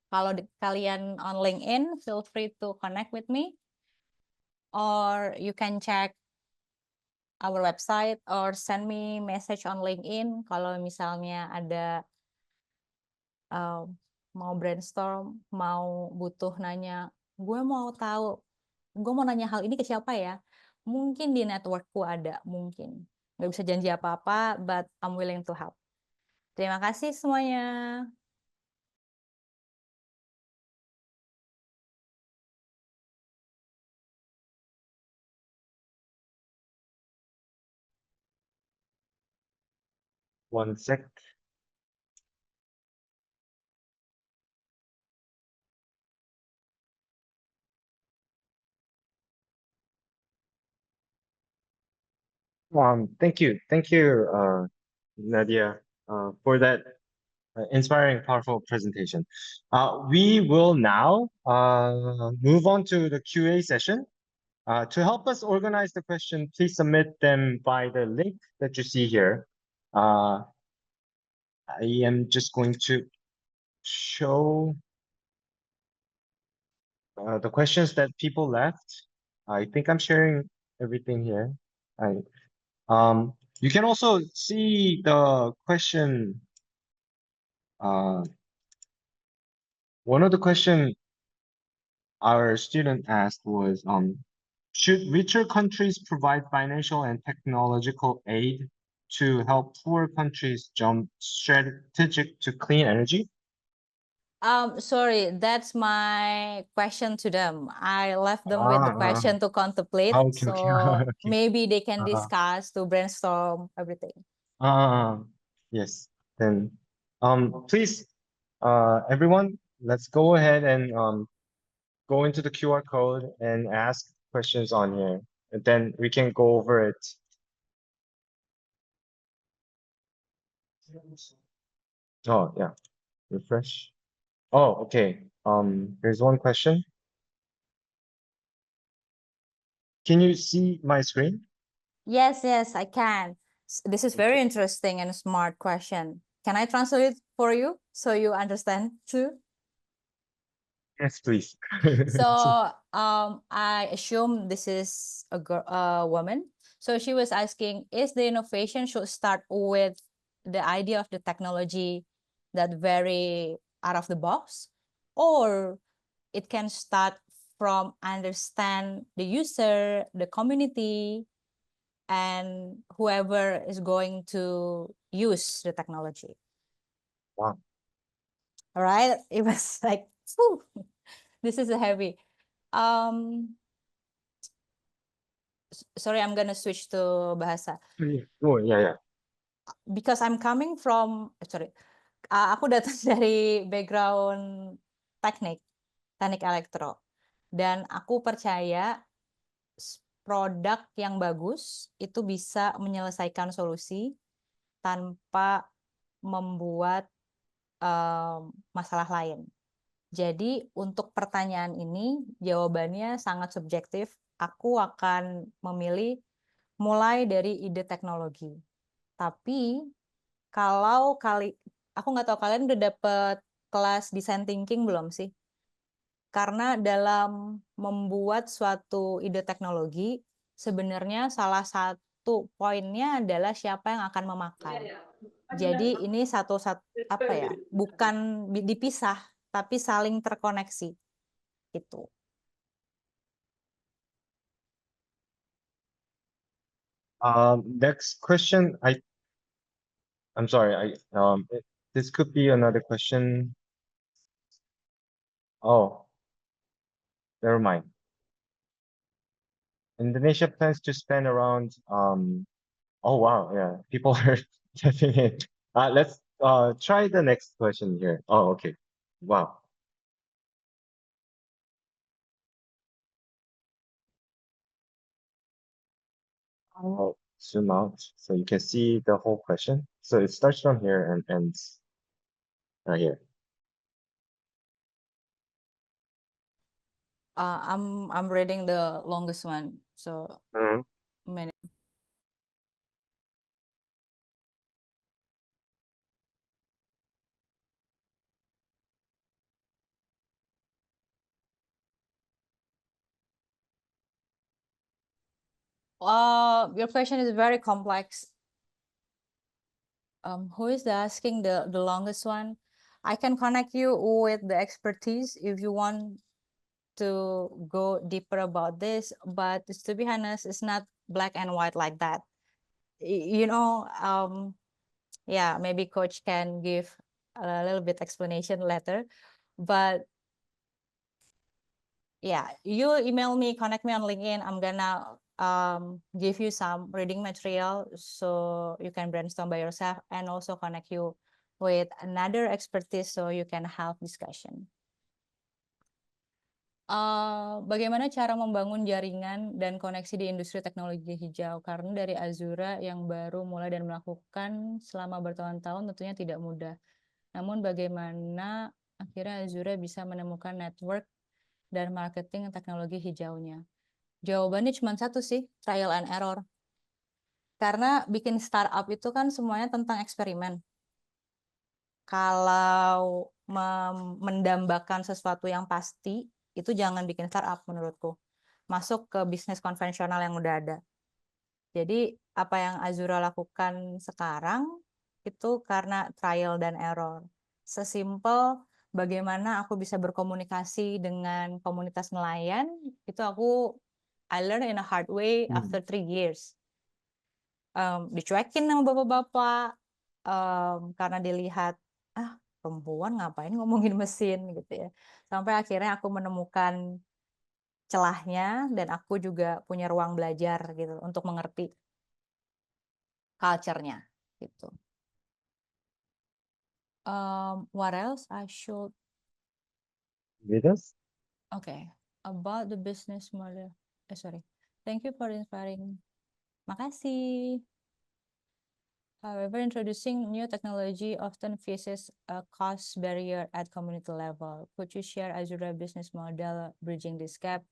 Speaker 2: Kalau kalian on LinkedIn, feel free to connect with me. Or you can check our website or send me message on LinkedIn. Kalau misalnya ada mau brainstorm, mau butuh nanya, gue mau nanya hal ini ke siapa ya? Mungkin di networkku ada, mungkin. Nggak bisa janji apa-apa, but I'm willing to help. Terima kasih semuanya.
Speaker 1: One sec. Thank you, Nadia, for that inspiring, powerful presentation. We will now move on to the QA session. To help us organize the question, please submit them by the link that you see here. I am just going to show the questions that people left. I think I'm sharing everything here. You can also see the question. One of the question our student asked was, should richer countries provide financial and technological aid to help poor countries jump strategic to clean energy?
Speaker 2: Sorry, that's my question to them. I left them with the question to contemplate,
Speaker 1: Okay,
Speaker 2: so
Speaker 1: okay.
Speaker 2: maybe they can discuss to brainstorm everything.
Speaker 1: Yes. Then, please, everyone, let's go ahead and go into the QR code and ask questions on here, and then we can go over it. Oh, yeah. Refresh. Oh, okay. There's one question. Can you see my screen?
Speaker 2: Yes, I can. This is very interesting and smart question. Can I translate it for you so you understand too?
Speaker 1: Yes, please.
Speaker 2: So I assume this is a woman. So she was asking, is the innovation should start with the idea of the technology that very out of the box, or it can start from understand the user, the community, and whoever is going to use the technology.
Speaker 1: Wow.
Speaker 2: All right, it was like, whew, this is a heavy. Sorry, I'm gonna switch to bahasa.
Speaker 1: Oh, yeah.
Speaker 2: Because I'm coming from, aku datang dari background teknik elektro, dan aku percaya produk yang bagus itu bisa menyelesaikan solusi tanpa membuat masalah lain. Jadi untuk pertanyaan ini jawabannya sangat subjektif. Aku akan memilih mulai dari ide teknologi. Tapi kalau aku nggak tahu kalian udah dapet kelas design thinking belum sih? Karena dalam membuat suatu ide teknologi, sebenarnya salah satu poinnya adalah siapa yang akan memakai. Jadi ini bukan dipisah, tapi saling terkoneksi. Itu.
Speaker 1: Next question. I'm sorry. This could be another question. Oh, never mind. Indonesia plans to spend around Oh wow, yeah. People are typing in. Let's try the next question here. Oh, okay. Wow. I'll zoom out so you can see the whole question. So it starts from here and ends right here.
Speaker 2: I'm reading the longest one, so many. Your question is very complex. Who is asking the longest one? I can connect you with the expertise if you want to go deeper about this, but to be honest, it's not black and white like that. You know, yeah, maybe coach can give a little bit explanation later, but yeah, you email me, connect me on LinkedIn. I'm gonna give you some reading material so you can brainstorm by yourself, and also connect you with another expertise so you can have discussion. Bagaimana cara membangun jaringan dan koneksi di industri teknologi hijau? Karena dari Azura yang baru mulai dan melakukan selama bertahun-tahun tentunya tidak mudah. Namun bagaimana akhirnya Azura bisa menemukan network dan marketing teknologi hijaunya? Jawabannya cuma satu sih, trial and error. Karena bikin startup itu kan semuanya tentang eksperimen. Kalau mendambakan sesuatu yang pasti, itu jangan bikin startup menurutku. Masuk ke bisnis konvensional yang udah ada. Jadi apa yang Azura lakukan sekarang itu karena trial dan error. Sesimpel bagaimana aku bisa berkomunikasi dengan komunitas nelayan, itu I learned in a hard way after 3 years. Dicuekin sama bapak-bapak karena dilihat perempuan ngapain ngomongin mesin gitu ya. Sampai akhirnya aku menemukan celahnya dan aku juga punya ruang belajar gitu untuk mengerti culture-nya gitu. What else I should?
Speaker 1: Videos?
Speaker 2: Okay, about the business model. Sorry. Thank you for inspiring. Makasih. However, introducing new technology often faces a cost barrier at community level. Could you share Azura business model bridging this gap?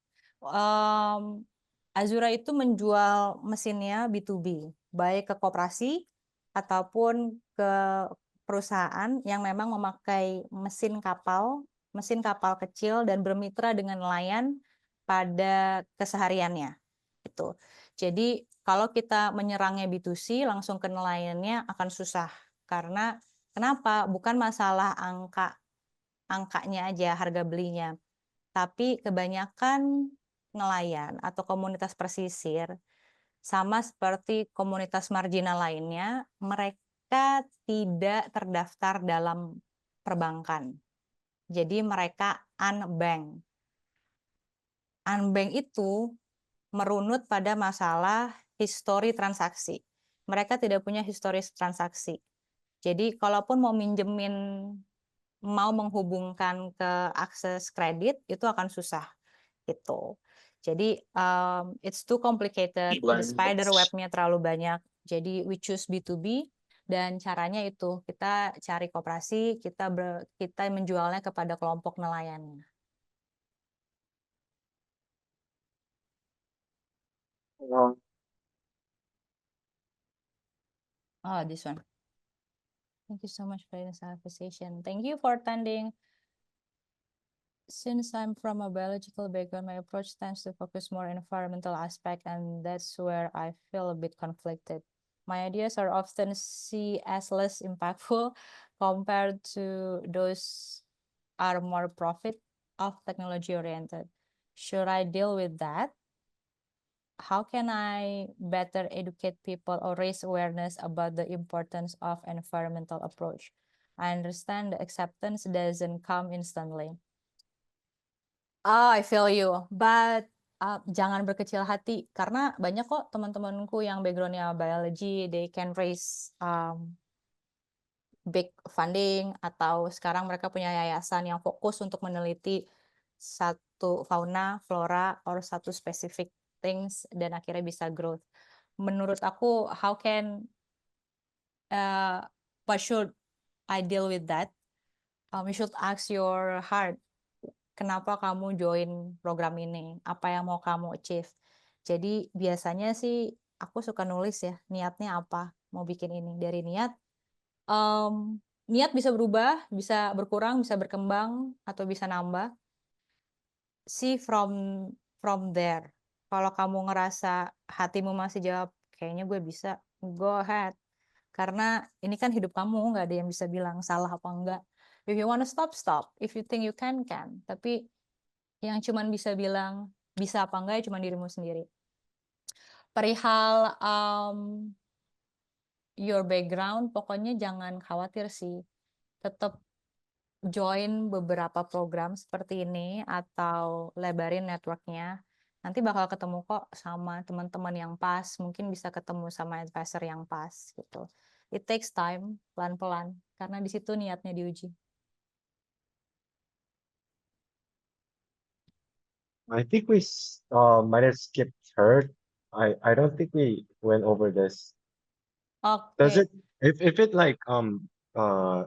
Speaker 2: Azura itu menjual mesinnya B2B, baik ke koperasi ataupun ke perusahaan yang memang memakai mesin kapal kecil dan bermitra dengan nelayan pada kesehariannya. Gitu. Jadi kalau kita menyerangnya B2C langsung ke nelayannya akan susah. Karena kenapa? Bukan masalah angkanya aja, harga belinya. Tapi kebanyakan nelayan atau komunitas pesisir sama seperti komunitas marginal lainnya, mereka tidak terdaftar dalam perbankan. Jadi mereka unbank. Unbank itu merunut pada masalah histori transaksi. Mereka tidak punya histori transaksi. Jadi kalaupun mau menghubungkan ke akses kredit, itu akan susah gitu. Jadi it's too complicated, the spider web-nya terlalu banyak. Jadi we choose B2B dan caranya itu kita cari koperasi, kita menjualnya kepada kelompok nelayan. Oh, this one. Thank you so much for this conversation. Thank you for attending. Since I'm from a biological background, my approach tends to focus more on environmental aspect, and that's where I feel a bit conflicted. My ideas are often seen as less impactful compared to those are more profit of technology oriented. Should I deal with that? How can I better educate people or raise awareness about the importance of environmental approach? I understand the acceptance doesn't come instantly. Oh, I feel you. But jangan berkecil hati karena banyak kok teman-temanku yang backgroundnya biology, they can raise big funding atau sekarang mereka punya yayasan yang fokus untuk meneliti satu fauna, flora, or satu specific things dan akhirnya bisa growth. Menurut aku, what should I deal with that? You should ask your heart, kenapa kamu join program ini? Apa yang mau kamu achieve? Jadi biasanya sih aku suka nulis ya, niatnya apa? Mau bikin ini dari niat. Niat bisa berubah, bisa berkurang, bisa berkembang, atau bisa nambah. See from there. Kalau kamu ngerasa hatimu masih jawab, kayaknya gue bisa, go ahead. Karena ini kan hidup kamu, nggak ada yang bisa bilang salah apa enggak. If you wanna stop, stop. If you think you can. Tapi yang cuman bisa bilang bisa apa enggak ya cuma dirimu sendiri. Perihal your background, pokoknya jangan khawatir sih. Tetap join beberapa program seperti ini atau lebarin networknya. Nanti bakal ketemu kok sama teman-teman yang pas, mungkin bisa ketemu sama advisor yang pas gitu. It takes time, pelan-pelan, karena di situ niatnya diuji.
Speaker 1: I think we might have skipped her. I don't think we went over this. Does
Speaker 2: Oke,
Speaker 1: it if it like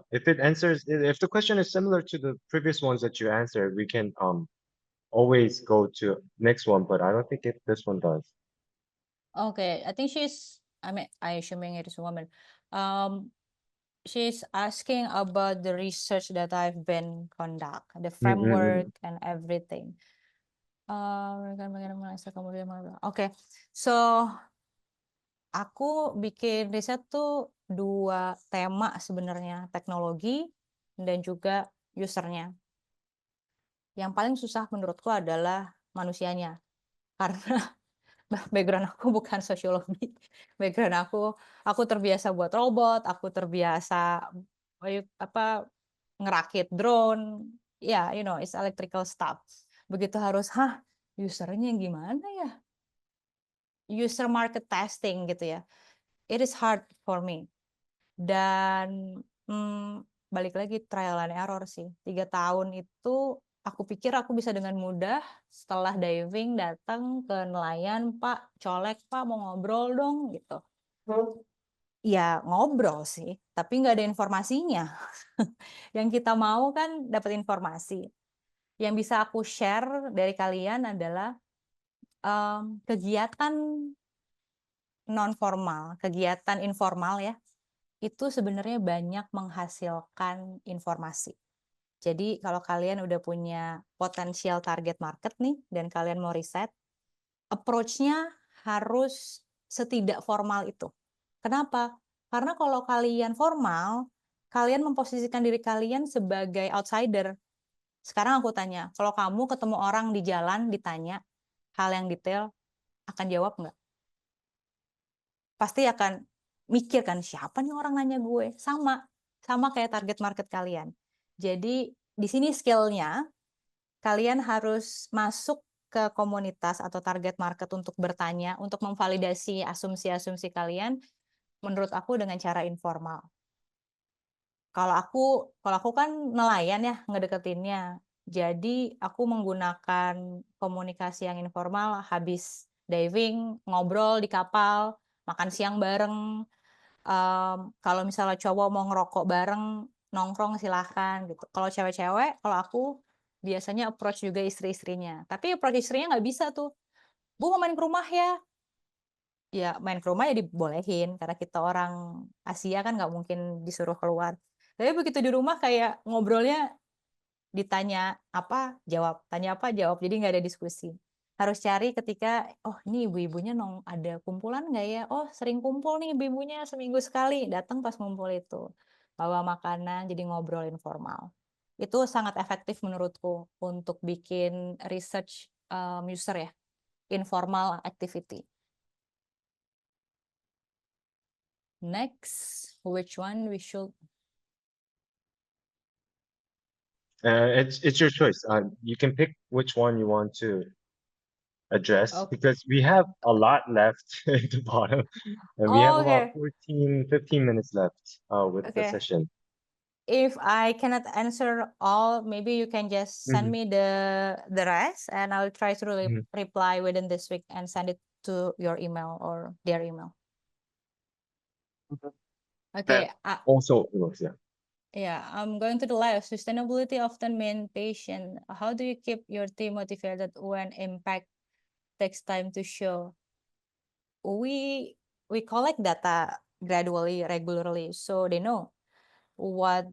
Speaker 1: if it answers if the question is similar to the previous ones that you answered, we can always go to next one, but I don't think this one does.
Speaker 2: okay. I think I assuming it is a woman. She's asking about the research that I've been conduct, the framework and everything. Oke, so aku bikin riset tuh 2 tema sebenarnya, teknologi dan juga usernya. Yang paling susah menurutku adalah manusianya, karena background aku bukan sosiologi. Background aku terbiasa buat robot, aku terbiasa ngerakit drone, ya, it's electrical stuff. Begitu harus, usernya gimana ya? User market testing gitu ya. It is hard for me. Dan balik lagi trial and error sih. 3 tahun itu aku pikir aku bisa dengan mudah setelah diving datang ke nelayan, Pak, colek Pak, mau ngobrol dong gitu. Ya ngobrol sih, tapi nggak ada informasinya. Yang kita mau kan dapat informasi. Yang bisa aku share dari kalian adalah kegiatan non formal, kegiatan informal ya, itu sebenarnya banyak menghasilkan informasi. Jadi kalau kalian udah punya potensial target market nih dan kalian mau riset, approach-nya harus setidak formal itu. Kenapa? Karena kalau kalian formal, kalian memposisikan diri kalian sebagai outsider. Sekarang aku tanya, kalau kamu ketemu orang di jalan ditanya hal yang detail, akan jawab nggak? Pasti akan mikir kan, siapa nih orang nanya gue? Sama kayak target market kalian. Jadi di sini skill-nya, kalian harus masuk ke komunitas atau target market untuk bertanya, untuk memvalidasi asumsi-asumsi kalian, menurut aku dengan cara informal. Kalau aku kan nelayan ya ngedeketinnya. Jadi aku menggunakan komunikasi yang informal, habis diving, ngobrol di kapal, makan siang bareng. Kalau misalnya cowok mau ngerokok bareng, nongkrong silahkan gitu. Kalau cewek-cewek, kalau aku biasanya approach juga istri-istrinya. Tapi approach istrinya nggak bisa tuh. Bu mau main ke rumah ya? Ya main ke rumah ya dibolehin, karena kita orang Asia kan nggak mungkin disuruh keluar. Tapi begitu di rumah kayak ngobrolnya ditanya apa jawab, tanya apa jawab, jadi nggak ada diskusi. Harus cari ketika, oh ini ibu-ibunya ada kumpulan nggak ya? Oh sering kumpul nih ibu-ibunya seminggu sekali, datang pas ngumpul itu. Bawa makanan, jadi ngobrol informal. Itu sangat efektif menurutku untuk bikin research user ya, informal activity. Next, which one we should?
Speaker 1: It's your choice. You can pick which one you want to address
Speaker 2: Okay.
Speaker 1: because we have a lot left at the bottom and we have about
Speaker 2: Okay.
Speaker 1: 15 minutes left with the
Speaker 2: Okay.
Speaker 1: session.
Speaker 2: If I cannot answer all, maybe you can just send me the rest, and I'll try to reply within this week and send it to your email or their email. Okay.
Speaker 1: Also works, yeah.
Speaker 2: Yeah, I'm going to the left. Sustainability often mean patient. How do you keep your team motivated when impact takes time to show? We collect data gradually, regularly, so they know what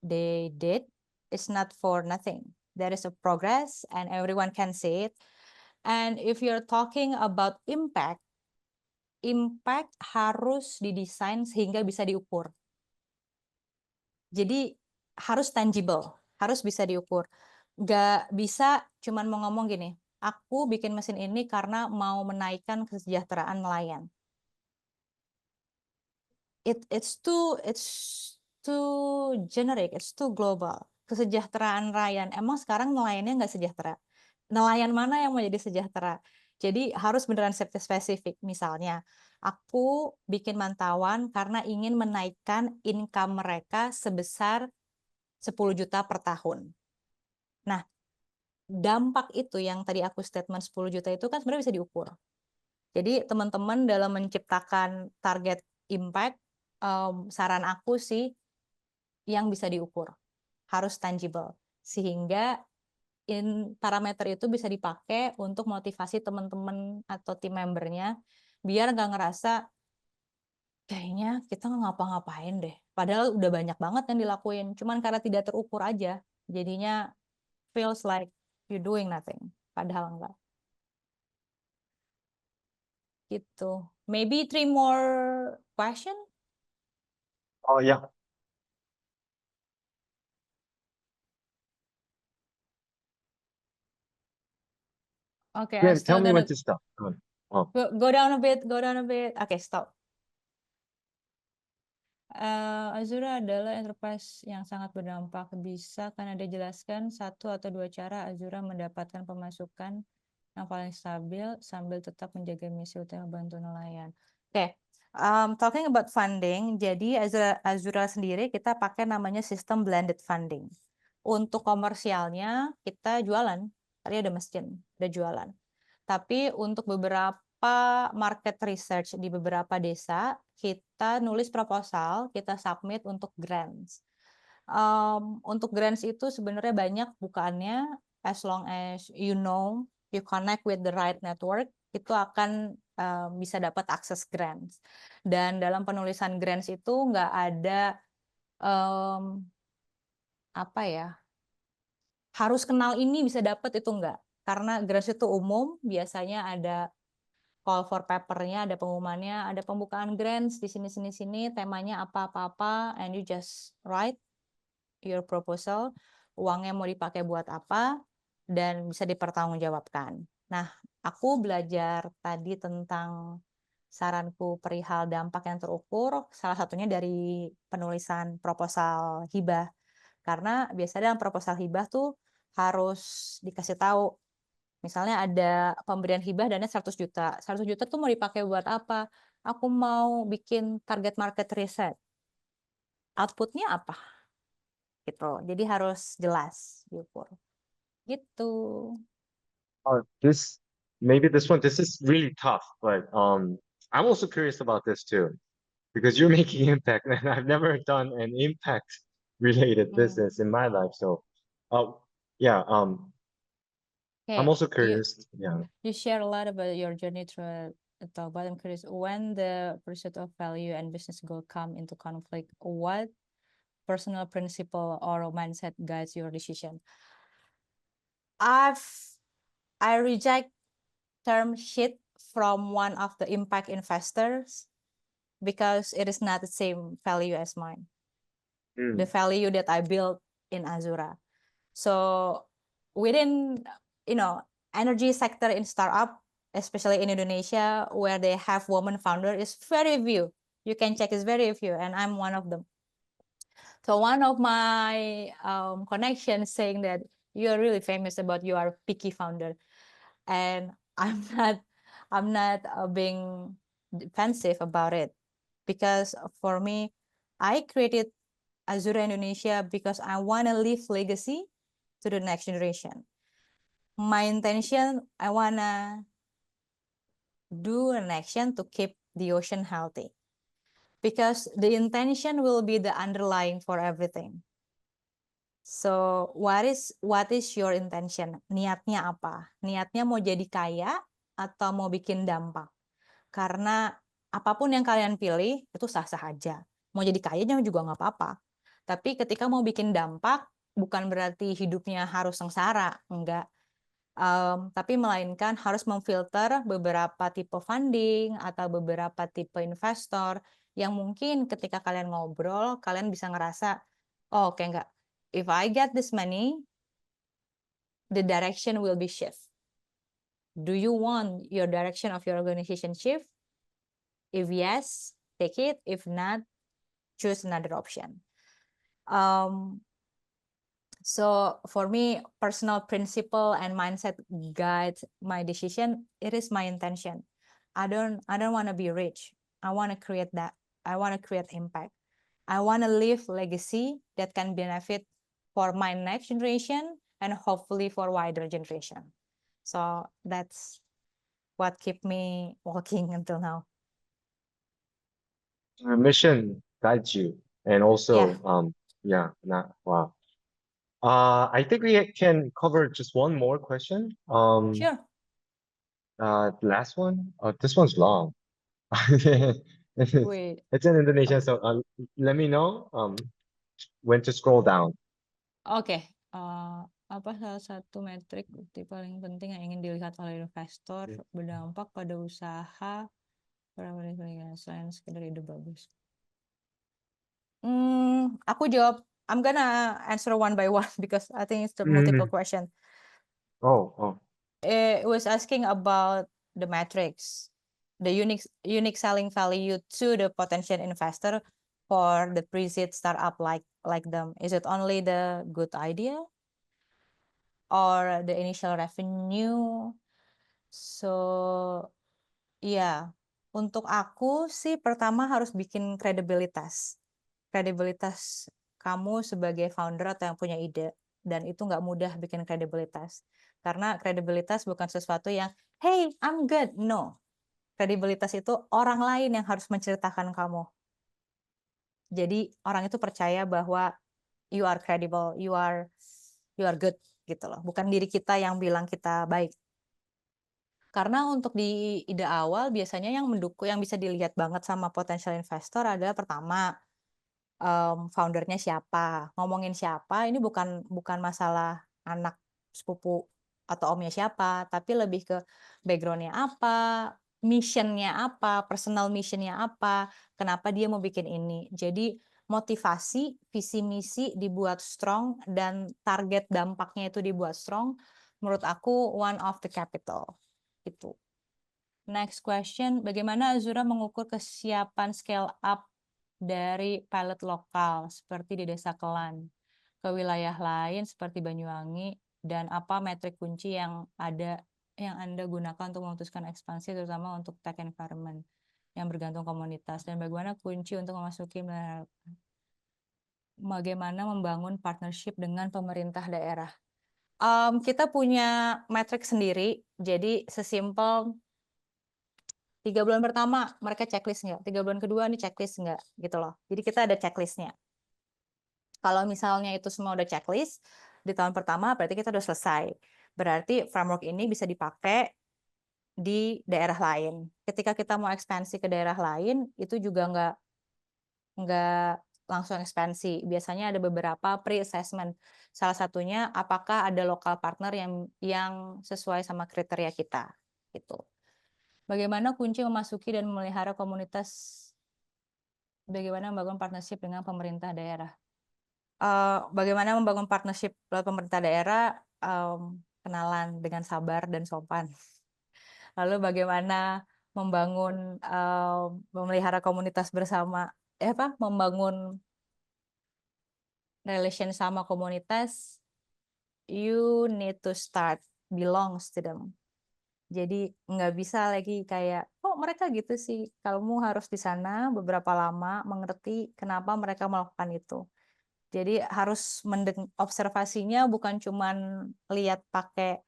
Speaker 2: they did is not for nothing. There is a progress and everyone can see it. And if you're talking about impact harus didesain sehingga bisa diukur. Jadi harus tangible, harus bisa diukur. Nggak bisa cuman mau ngomong gini, aku bikin mesin ini karena mau menaikkan kesejahteraan nelayan. It's too generic, it's too global. Kesejahteraan nelayan, emang sekarang nelayannya nggak sejahtera. Nelayan mana yang mau jadi sejahtera? Jadi harus beneran spesifik. Misalnya, aku bikin mantauan karena ingin menaikkan income mereka sebesar 10 juta per tahun. Nah, dampak itu yang tadi aku statement 10 juta itu kan sebenarnya bisa diukur. Jadi teman-teman dalam menciptakan target impact, saran aku sih yang bisa diukur, harus tangible, sehingga parameter itu bisa dipakai untuk motivasi teman-teman atau tim membernya, biar nggak ngerasa kayaknya kita nggak ngapa-ngapain deh, padahal udah banyak banget yang dilakuin, cuman karena tidak terukur aja, jadinya feels like you doing nothing, padahal enggak. Gitu. Maybe 3 more question?
Speaker 1: Oh, yeah.
Speaker 2: Okay,
Speaker 1: Yeah,
Speaker 2: I'm still
Speaker 1: tell me when
Speaker 2: gonna
Speaker 1: to stop. Oh,
Speaker 2: go down a bit, go down a bit. Okay, stop. Azura adalah enterprise yang sangat berdampak. Bisa kan Anda jelaskan 1 atau 2 cara Azura mendapatkan pemasukan yang paling stabil sambil tetap menjaga misi utama bantu nelayan. Oke, talking about funding, jadi Azura sendiri kita pakai namanya sistem blended funding. Untuk komersialnya kita jualan, tadi ada mesin, ada jualan. Tapi untuk beberapa market research di beberapa desa, kita nulis proposal, kita submit untuk grants. Untuk grants itu sebenarnya banyak bukaannya, as long as you connect with the right network, itu akan bisa dapat akses grants. Dan dalam penulisan grants itu nggak ada harus kenal ini bisa dapat, itu enggak. Karena grants itu umum, biasanya ada call for paper-nya, ada pengumumannya, ada pembukaan grants di sini, temanya apa-apa, and you just write your proposal, uangnya mau dipakai buat apa, dan bisa dipertanggungjawabkan. Nah, aku belajar tadi tentang saranku perihal dampak yang terukur, salah satunya dari penulisan proposal hibah. Karena biasanya dalam proposal hibah tuh harus dikasih tahu, misalnya ada pemberian hibah dana 100 juta. 100 juta tuh mau dipakai buat apa? Aku mau bikin target market research. Outputnya apa? Gitu. Jadi harus jelas diukur. Gitu.
Speaker 1: this is really tough, but I'm also curious about this too, because you're making impact, and I've never done an impact related business in my life. So, yeah, I'm also curious. Yeah.
Speaker 2: You share a lot about your journey through the talk, but I'm curious, when the pursuit of value and business goal come into conflict, what personal principle or mindset guides your decision? I reject term sheet from one of the impact investors because it is not the same value as mine. The value that I built in Azura. So within, energy sector in startup, especially in Indonesia, where they have woman founder, is very few. You can check, it's very few, and I'm one of them. So one of my connections saying that you are really famous about you are picky founder, and I'm not being defensive about it, because for me, I created Azura Indonesia because I want to leave legacy to the next generation. My intention, I want to do an action to keep the ocean healthy, because the intention will be the underlying for everything. So what is your intention? Niatnya apa? Niatnya mau jadi kaya atau mau bikin dampak? Karena apapun yang kalian pilih itu sah-sah aja. Mau jadi kaya juga nggak apa-apa. Tapi ketika mau bikin dampak, bukan berarti hidupnya harus sengsara, enggak. Tapi melainkan harus memfilter beberapa tipe funding atau beberapa tipe investor yang mungkin ketika kalian ngobrol, kalian bisa ngerasa, oh oke enggak, if I get this money, the direction will be shift. Do you want your direction of your organization shift? If yes, take it. If not, choose another option. So for me, personal principle and mindset guides my decision. It is my intention. I don't want to be rich. I want to create that. I want to create impact. I want to leave legacy that can benefit for my next generation and hopefully for wider generation. So that's what keep me walking until now.
Speaker 1: Your mission guides you, and also, wow. I think we can cover just one more question.
Speaker 2: Sure.
Speaker 1: The last one. This one's long.
Speaker 2: Wait.
Speaker 1: It's in Indonesian, so let me know when to scroll down.
Speaker 2: Oke. Apa salah satu metrik bukti paling penting yang ingin dilihat oleh investor berdampak pada usaha selain sekedar ide bagus? Aku jawab. I'm gonna answer one by one because I think it's the multiple question.
Speaker 1: Oh.
Speaker 2: It was asking about the metrics, the unique selling value to the potential investor for the pre-seed startup like them. Is it only the good idea or the initial revenue? So untuk aku sih pertama harus bikin kredibilitas kamu sebagai founder atau yang punya ide, dan itu nggak mudah bikin kredibilitas, karena kredibilitas bukan sesuatu yang hey I'm good, no. Kredibilitas itu orang lain yang harus menceritakan kamu, jadi orang itu percaya bahwa you are credible, you are good gitu loh, bukan diri kita yang bilang kita baik. Karena untuk di ide awal biasanya yang mendukung, yang bisa dilihat banget sama potential investor adalah pertama, foundernya siapa, ngomongin siapa, ini bukan masalah anak sepupu atau omnya siapa, tapi lebih ke background-nya apa, mission-nya apa, personal mission-nya apa, kenapa dia mau bikin ini. Jadi motivasi, visi misi dibuat strong dan target dampaknya itu dibuat strong, menurut aku one of the capital. Itu. Next question, bagaimana Azura mengukur kesiapan scale up dari pilot lokal seperti di Desa Kelan ke wilayah lain seperti Banyuwangi, dan apa metrik kunci yang Anda gunakan untuk memutuskan ekspansi terutama untuk tech environment yang bergantung komunitas, dan bagaimana kunci untuk bagaimana membangun partnership dengan pemerintah daerah. Kita punya metrik sendiri, jadi sesimpel 3 bulan pertama mereka checklist nggak, 3 bulan kedua ini checklist nggak, gitu loh. Jadi kita ada checklistnya. Kalau misalnya itu semua udah checklist, di tahun pertama berarti kita udah selesai. Berarti framework ini bisa dipakai di daerah lain. Ketika kita mau ekspansi ke daerah lain, itu juga nggak langsung ekspansi. Biasanya ada beberapa pre-assessment. Salah satunya apakah ada lokal partner yang sesuai sama kriteria kita, gitu. Bagaimana kunci memasuki dan memelihara komunitas? Bagaimana membangun partnership dengan pemerintah daerah? Bagaimana membangun partnership dengan pemerintah daerah? Kenalan dengan sabar dan sopan. Lalu bagaimana membangun, memelihara komunitas bersama? Membangun relation sama komunitas? You need to start belongs to them. Jadi nggak bisa lagi kayak, "Oh mereka gitu sih." Kamu harus di sana beberapa lama, mengerti kenapa mereka melakukan itu. Jadi harus observasinya bukan cuman lihat pakai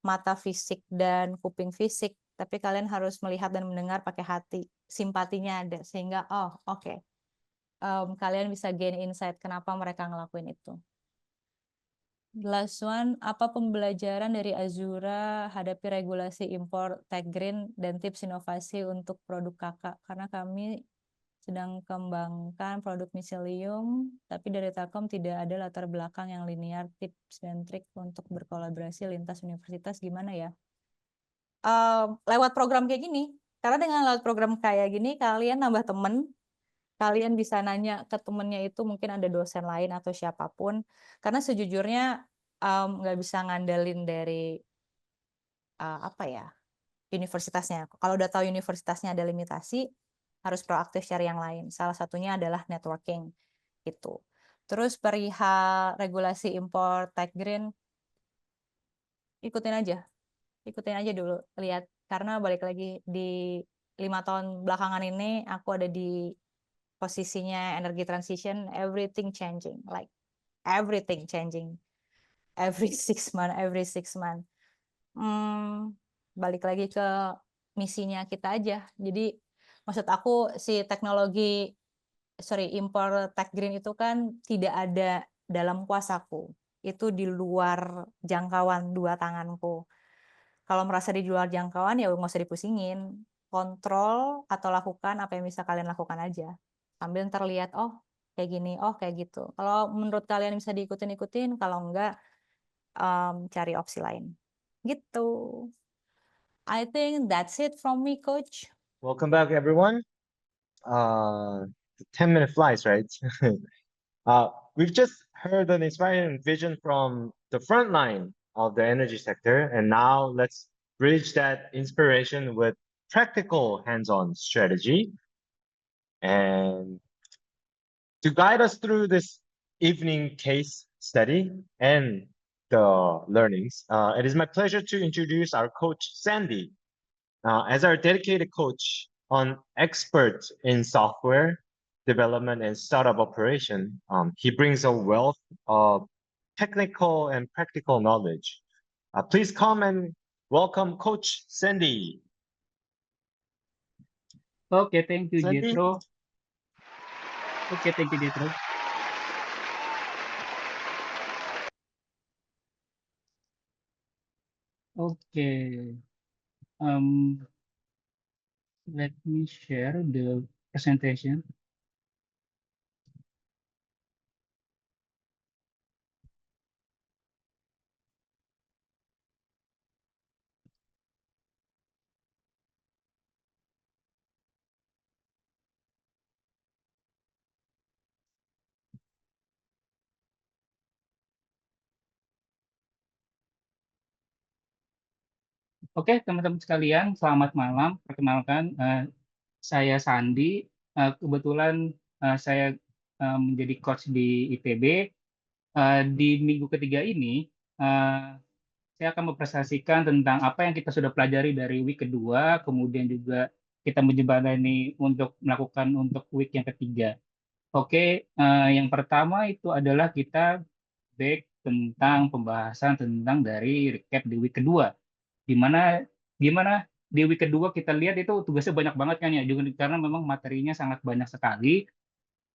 Speaker 2: mata fisik dan kuping fisik, tapi kalian harus melihat dan mendengar pakai hati. Simpatinya ada, sehingga, oh oke, kalian bisa gain insight kenapa mereka ngelakuin itu. The last one, apa pembelajaran dari Azura hadapi regulasi impor tag green dan tips inovasi untuk produk kakak? Karena kami sedang kembangkan produk miselium, tapi dari Telkom tidak ada latar belakang yang linear, tips dan trik untuk berkolaborasi lintas universitas gimana ya? Lewat program kayak gini, karena dengan lewat program kayak gini kalian nambah temen, kalian bisa nanya ke temennya itu mungkin ada dosen lain atau siapapun, karena sejujurnya nggak bisa ngandelin dari apa ya, universitasnya. Kalau udah tahu universitasnya ada limitasi, harus proaktif cari yang lain. Salah satunya adalah networking gitu. Terus perihal regulasi impor tag green, ikutin aja dulu, lihat. Karena balik lagi di 5 tahun belakangan ini aku ada di posisinya energy transition, everything changing, like everything changing, every 6 months, every 6 months. Balik lagi ke misinya kita aja. Jadi maksud aku si impor tag green itu kan tidak ada dalam kuasaku. Itu di luar jangkauan 2 tanganku. Kalau merasa di luar jangkauan ya nggak usah dipusingin. Kontrol atau lakukan apa yang bisa kalian lakukan aja. Sambil ntar lihat, oh kayak gini, oh kayak gitu. Kalau menurut kalian bisa diikutin-ikutin, kalau enggak cari opsi lain. Gitu. I think that's it from me, Coach.
Speaker 1: Welcome back, everyone. 10-minute flies, right? We've just heard an inspiring vision from the front line of the energy sector, and now let's bridge that inspiration with practical hands-on strategy. And to guide us through this evening case study and the learnings, it is my pleasure to introduce our coach, Sandy. As our dedicated coach on expert in software development and startup operation, he brings a wealth of technical and practical knowledge. Please come and welcome Coach Sandy.
Speaker 3: Okay, thank you,
Speaker 1: Sandy?
Speaker 3: Jethro. Okay, thank you, Jethro. Okay. Let me share the presentation. Oke, teman-teman sekalian, selamat malam. Perkenalkan, saya Sandi. Kebetulan saya menjadi coach di ITB. Di minggu ketiga ini, saya akan mempresentasikan tentang apa yang kita sudah pelajari dari week kedua, kemudian juga kita menjembatani untuk melakukan untuk week yang ketiga. Oke, yang pertama itu adalah kita back tentang pembahasan tentang dari recap di week kedua. Di mana di week kedua kita lihat itu tugasnya banyak banget kan ya, juga karena memang materinya sangat banyak sekali.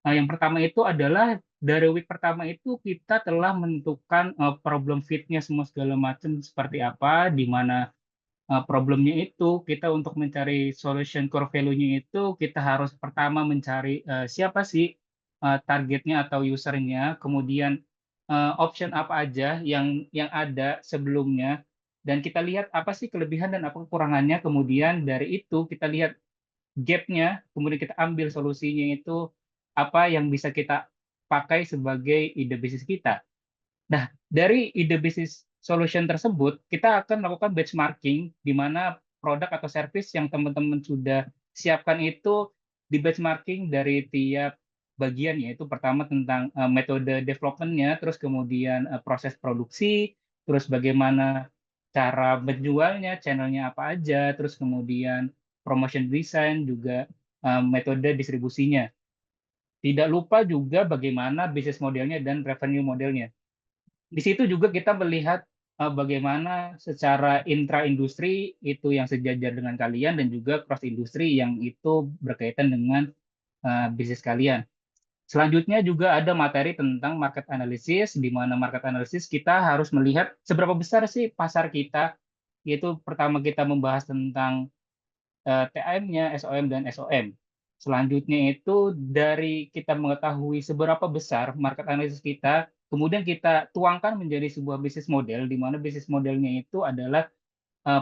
Speaker 3: Nah, yang pertama itu adalah dari week pertama itu kita telah menentukan problem fit-nya semua segala macam seperti apa, di mana problemnya itu kita untuk mencari solution core value-nya itu kita harus pertama mencari siapa sih targetnya atau usernya, kemudian option apa aja yang ada sebelumnya, dan kita lihat apa sih kelebihan dan apa kekurangannya, kemudian dari itu kita lihat gap-nya, kemudian kita ambil solusinya itu apa yang bisa kita pakai sebagai ide bisnis kita. Nah, dari ide bisnis solution tersebut, kita akan melakukan benchmarking, di mana produk atau service yang teman-teman sudah siapkan itu di benchmarking dari tiap bagian, yaitu pertama tentang metode development-nya, terus kemudian proses produksi, terus bagaimana cara menjualnya, channelnya apa aja, terus kemudian promotion design, juga metode distribusinya. Tidak lupa juga bagaimana bisnis modelnya dan revenue modelnya. Di situ juga kita melihat bagaimana secara intra-industri itu yang sejajar dengan kalian dan juga cross-industri yang itu berkaitan dengan bisnis kalian. Selanjutnya juga ada materi tentang market analysis, di mana market analysis kita harus melihat seberapa besar sih pasar kita, yaitu pertama kita membahas tentang TAM-nya, SOM, dan SOM. Selanjutnya itu dari kita mengetahui seberapa besar market analysis kita, kemudian kita tuangkan menjadi sebuah bisnis model, di mana bisnis modelnya itu adalah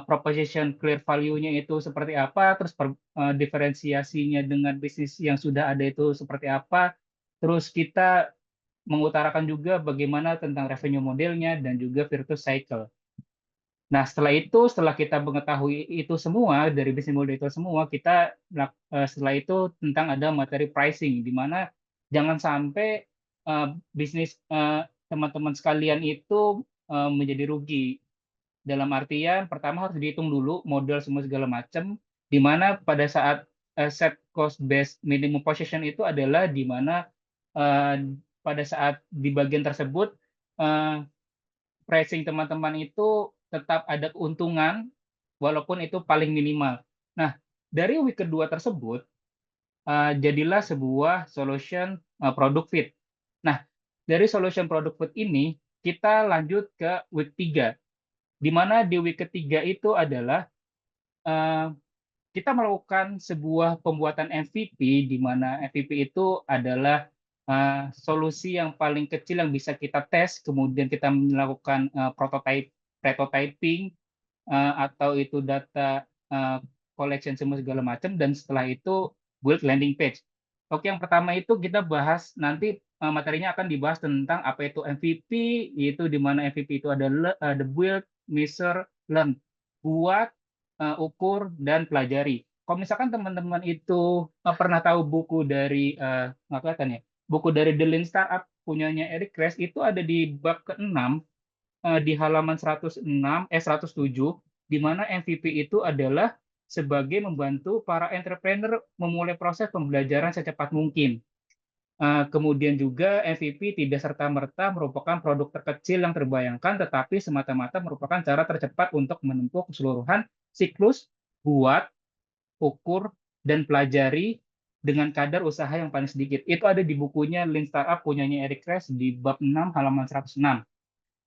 Speaker 3: proposition clear value-nya itu seperti apa, terus diferensiasinya dengan bisnis yang sudah ada itu seperti apa, terus kita mengutarakan juga bagaimana tentang revenue modelnya dan juga virtuous cycle. Nah, setelah kita mengetahui itu semua, dari bisnis model itu semua, kita setelah itu tentang ada materi pricing, di mana jangan sampai bisnis teman-teman sekalian itu menjadi rugi. Dalam artian, pertama harus dihitung dulu model semua segala macam, di mana pada saat set cost based minimum position itu adalah di mana pada saat di bagian tersebut pricing teman-teman itu tetap ada keuntungan walaupun itu paling minimal. Nah, dari week kedua tersebut jadilah sebuah solution product fit. Nah, dari solution product fit ini kita lanjut ke week 3, di mana di week ketiga itu adalah kita melakukan sebuah pembuatan MVP, di mana MVP itu adalah solusi yang paling kecil yang bisa kita tes, kemudian kita melakukan prototyping atau itu data collection semua segala macam, dan setelah itu build landing page. Oke, yang pertama itu kita bahas nanti materinya akan dibahas tentang apa itu MVP, yaitu di mana MVP itu adalah the build, measure, learn, buat, ukur, dan pelajari. Kalau misalkan teman-teman itu pernah tahu buku dari nggak kelihatan ya, buku dari The Lean Startup punyanya Eric Ries, itu ada di bab ke-6 di halaman 107, di mana MVP itu adalah sebagai membantu para entrepreneur memulai proses pembelajaran secepat mungkin. Kemudian juga MVP tidak serta-merta merupakan produk terkecil yang terbayangkan, tetapi semata-mata merupakan cara tercepat untuk menempuh keseluruhan siklus buat, ukur, dan pelajari dengan kadar usaha yang paling sedikit. Itu ada di bukunya Lean Startup punyanya Eric Ries di bab 6 halaman 106.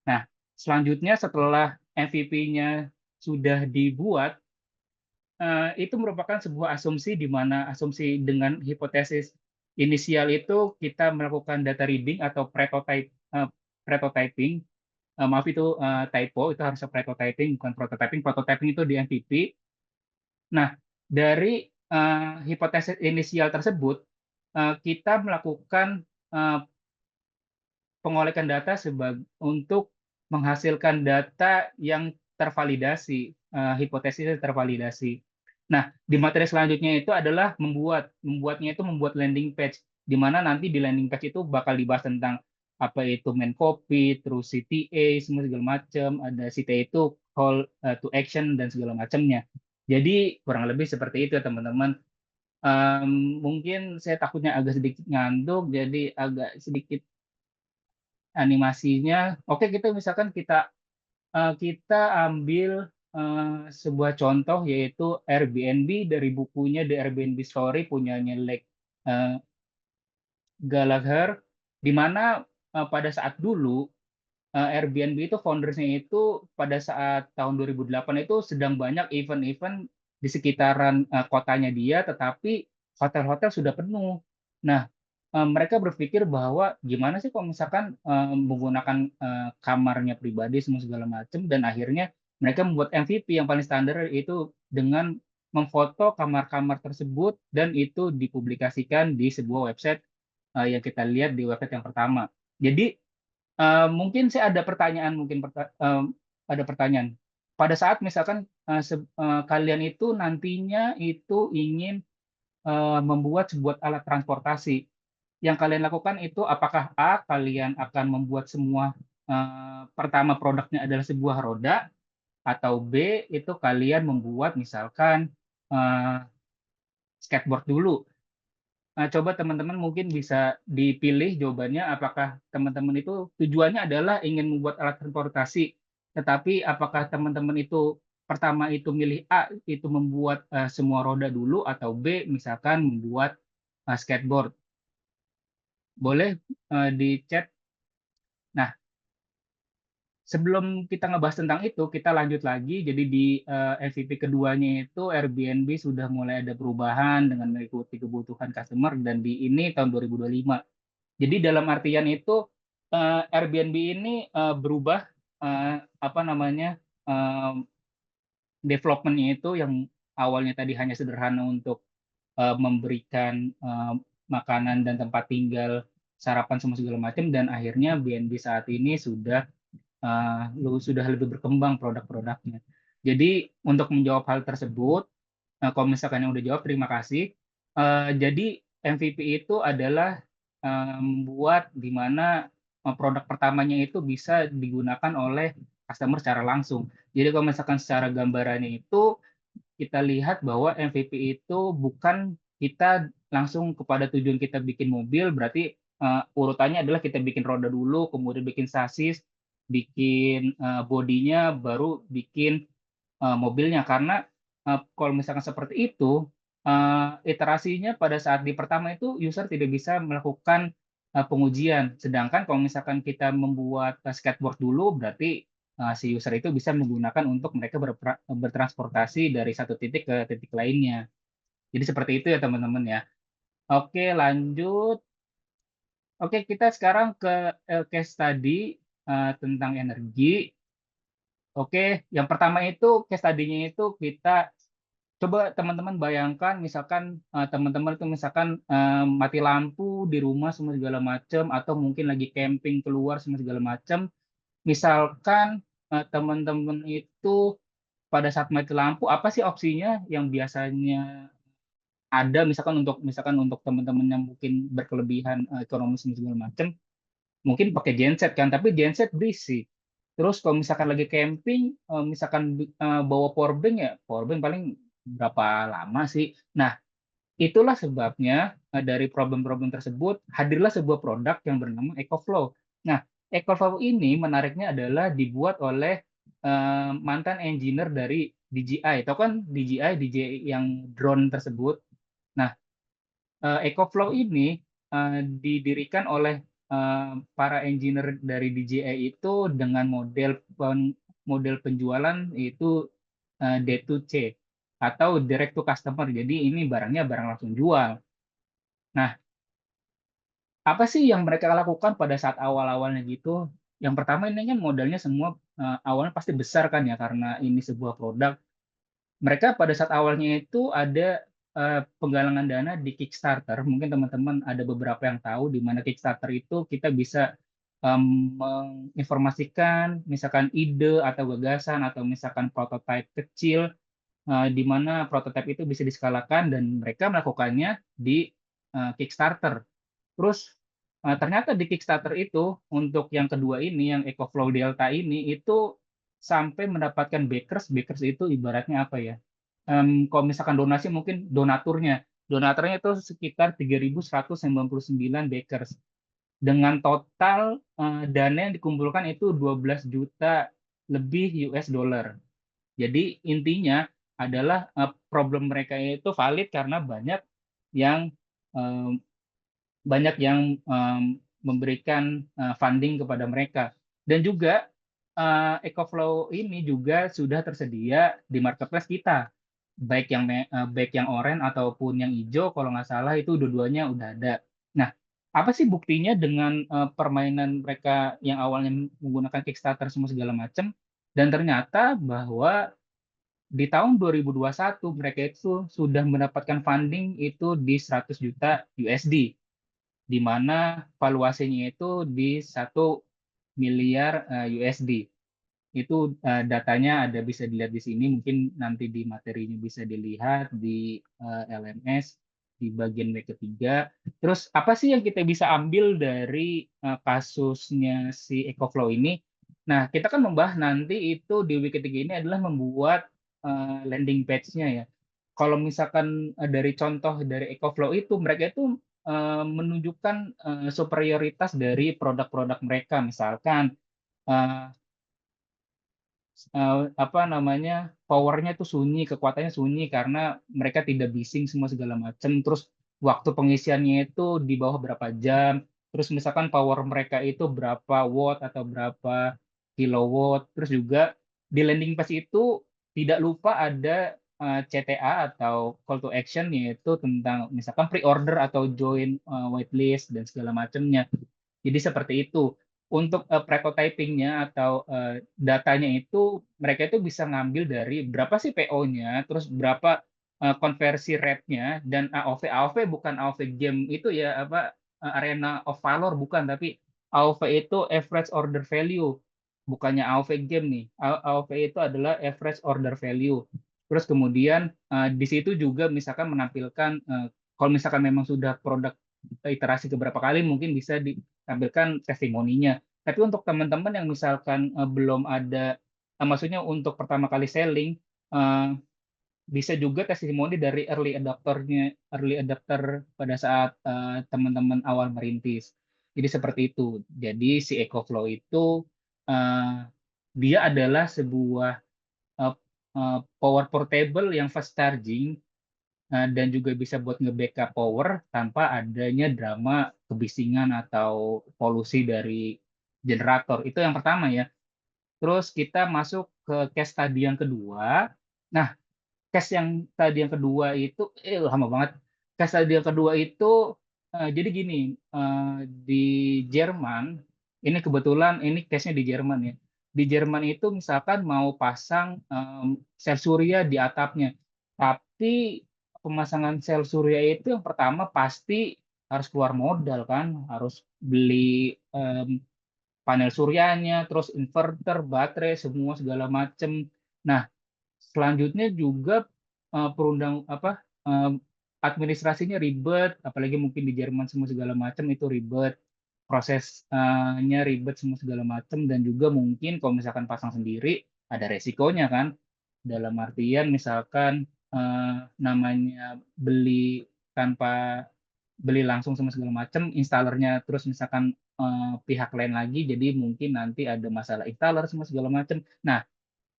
Speaker 3: Nah, selanjutnya setelah MVP-nya sudah dibuat, itu merupakan sebuah asumsi, di mana asumsi dengan hipotesis inisial itu kita melakukan data reading atau prototyping. Maaf itu typo, itu harusnya prototyping bukan prototyping. Prototyping itu di MVP. Nah, dari hipotesis inisial tersebut, kita melakukan pengolekan data untuk menghasilkan data yang tervalidasi, hipotesisnya tervalidasi. Nah, di materi selanjutnya itu adalah membuatnya itu membuat landing page, di mana nanti di landing page itu bakal dibahas tentang apa itu main copy, terus CTA, semua segala macam, ada CTA itu call to action dan segala macamnya. Jadi kurang lebih seperti itu ya teman-teman. Mungkin saya takutnya agak sedikit ngantuk, jadi agak sedikit animasinya. Oke, kita misalkan kita ambil sebuah contoh, yaitu Airbnb dari bukunya The Airbnb Story punyanya Lex Gallagher, di mana pada saat dulu Airbnb itu foundersnya itu pada saat tahun 2008 itu sedang banyak event-event di sekitaran kotanya dia, tetapi hotel-hotel sudah penuh. Nah, mereka berpikir bahwa gimana sih kalau misalkan menggunakan kamarnya pribadi semua segala macam, dan akhirnya mereka membuat MVP yang paling standar, itu dengan memfoto kamar-kamar tersebut dan itu dipublikasikan di sebuah website yang kita lihat di website yang pertama. Jadi mungkin saya ada pertanyaan, ada pertanyaan. Pada saat misalkan kalian itu nantinya itu ingin membuat sebuah alat transportasi, yang kalian lakukan itu apakah A, kalian akan membuat semua pertama produknya adalah sebuah roda, atau B itu kalian membuat misalkan skateboard dulu. Nah, coba teman-teman mungkin bisa dipilih jawabannya, apakah teman-teman itu tujuannya adalah ingin membuat alat transportasi, tetapi apakah teman-teman itu pertama itu milih A, itu membuat semua roda dulu, atau B, misalkan membuat skateboard. Boleh di chat. Nah, sebelum kita ngebahas tentang itu, kita lanjut lagi. Jadi di MVP keduanya itu Airbnb sudah mulai ada perubahan dengan mengikuti kebutuhan customer, dan di ini tahun 2025. Jadi dalam artian itu Airbnb ini berubah apa namanya development-nya itu yang awalnya tadi hanya sederhana untuk memberikan makanan dan tempat tinggal, sarapan semua segala macam, dan akhirnya BNB saat ini sudah lebih berkembang produk-produknya. Jadi untuk menjawab hal tersebut, kalau misalkan yang udah jawab, terima kasih. Jadi MVP itu adalah membuat di mana produk pertamanya itu bisa digunakan oleh customer secara langsung. Jadi kalau misalkan secara gambarannya itu kita lihat bahwa MVP itu bukan kita langsung kepada tujuan kita bikin mobil, berarti urutannya adalah kita bikin roda dulu, kemudian bikin sasis, bikin bodinya, baru bikin mobilnya. Karena kalau misalkan seperti itu, iterasinya pada saat di pertama itu user tidak bisa melakukan pengujian. Sedangkan kalau misalkan kita membuat skateboard dulu, berarti si user itu bisa menggunakan untuk mereka bertransportasi dari satu titik ke titik lainnya. Jadi seperti itu ya teman-teman ya. Oke, lanjut. Oke, kita sekarang ke case study tentang energi. Oke, yang pertama itu case study-nya itu kita coba teman-teman bayangkan, misalkan teman-teman itu misalkan mati lampu di rumah semua segala macam, atau mungkin lagi camping keluar semua segala macam. Misalkan teman-teman itu pada saat mati lampu, apa sih opsinya yang biasanya ada, misalkan untuk teman-teman yang mungkin berkelebihan ekonomi semua segala macam, mungkin pakai genset kan, tapi genset berisik. Terus kalau misalkan lagi camping, misalkan bawa powerbank, ya powerbank paling berapa lama sih. Nah, itulah sebabnya dari problem-problem tersebut hadirlah sebuah produk yang bernama EcoFlow. Nah, EcoFlow ini menariknya adalah dibuat oleh mantan engineer dari DJI. Tahu kan DJI yang drone tersebut. Nah, EcoFlow ini didirikan oleh para engineer dari DJI itu dengan model penjualan yaitu D2C atau direct to customer. Jadi ini barangnya barang langsung jual. Nah, apa sih yang mereka lakukan pada saat awal-awalnya gitu? Yang pertama, ini kan modalnya semua awalnya pasti besar kan ya, karena ini sebuah produk. Mereka pada saat awalnya itu ada penggalangan dana di Kickstarter. Mungkin teman-teman ada beberapa yang tahu di mana Kickstarter itu kita bisa menginformasikan misalkan ide atau gagasan atau misalkan prototipe kecil, di mana prototipe itu bisa diskalakan, dan mereka melakukannya di Kickstarter. Terus ternyata di Kickstarter itu untuk yang kedua ini, yang EcoFlow Delta ini, itu sampai mendapatkan backers. Backers itu ibaratnya apa ya? Kalau misalkan donasi, mungkin donaturnya. Donaturnya itu sekitar 3.199 backers. Dengan total dana yang dikumpulkan itu 12 juta lebih US dollar. Jadi intinya adalah problem mereka itu valid karena yang banyak yang memberikan funding kepada mereka. Dan juga EcoFlow ini juga sudah tersedia di marketplace kita, baik yang oranye ataupun yang hijau, kalau nggak salah itu dua-duanya udah ada. Nah, apa sih buktinya dengan permainan mereka yang awalnya menggunakan Kickstarter semua segala macam, dan ternyata bahwa di tahun 2021 mereka itu sudah mendapatkan funding itu di 100 juta USD, di mana valuasinya itu di 1 miliar USD. Itu datanya ada, bisa dilihat di sini, mungkin nanti di materinya bisa dilihat di LMS di bagian W ketiga. Terus apa sih yang kita bisa ambil dari kasusnya si EcoFlow ini? Nah, kita kan membahas nanti itu di week ketiga ini adalah membuat landing page-nya ya. Kalau misalkan dari contoh dari EcoFlow itu, mereka itu menunjukkan superioritas dari produk-produk mereka. Misalkan eh, apa namanya, powernya itu sunyi, kekuatannya sunyi karena mereka tidak bising semua segala macam. Terus waktu pengisiannya itu di bawah berapa jam. Terus misalkan power mereka itu berapa watt atau berapa kilowatt. Terus juga di landing page itu tidak lupa ada CTA atau call to action, yaitu tentang misalkan pre-order atau join waitlist dan segala macamnya. Jadi seperti itu. Untuk prototyping-nya atau datanya itu mereka itu bisa ngambil dari berapa sih PO-nya, terus berapa konversi rate-nya, dan AOV. AOV bukan AOV game itu ya, apa Arena of Valor bukan, tapi AOV itu average order value, bukannya AOV game nih. AOV itu adalah average order value. Terus kemudian di situ juga misalkan menampilkan kalau misalkan memang sudah produk iterasi beberapa kali, mungkin bisa ditampilkan testimoninya. Tapi untuk teman-teman yang misalkan belum ada, maksudnya untuk pertama kali selling, eh, bisa juga testimoni dari early adapter pada saat teman-teman awal merintis. Jadi seperti itu. Jadi si EcoFlow itu eh, dia adalah sebuah eh, power portable yang fast charging, dan juga bisa buat nge-backup power tanpa adanya drama kebisingan atau polusi dari generator. Itu yang pertama ya. Terus kita masuk ke case tadi yang kedua. Nah, case yang tadi yang kedua itu lama banget. Case tadi yang kedua itu jadi gini, di Jerman, ini kebetulan ini case-nya di Jerman ya. Di Jerman itu misalkan mau pasang sel surya di atapnya. Tapi pemasangan sel surya itu yang pertama pasti harus keluar modal kan, harus beli panel suryanya, terus inverter, baterai, semua segala macam. Nah, selanjutnya juga perundang apa administrasinya ribet, apalagi mungkin di Jerman semua segala macam itu ribet, prosesnya ribet semua segala macam, dan juga mungkin kalau misalkan pasang sendiri ada resikonya kan, dalam artian misalkan namanya tanpa beli langsung sama segala macam, installernya terus misalkan pihak lain lagi, jadi mungkin nanti ada masalah installer semua segala macam. Nah,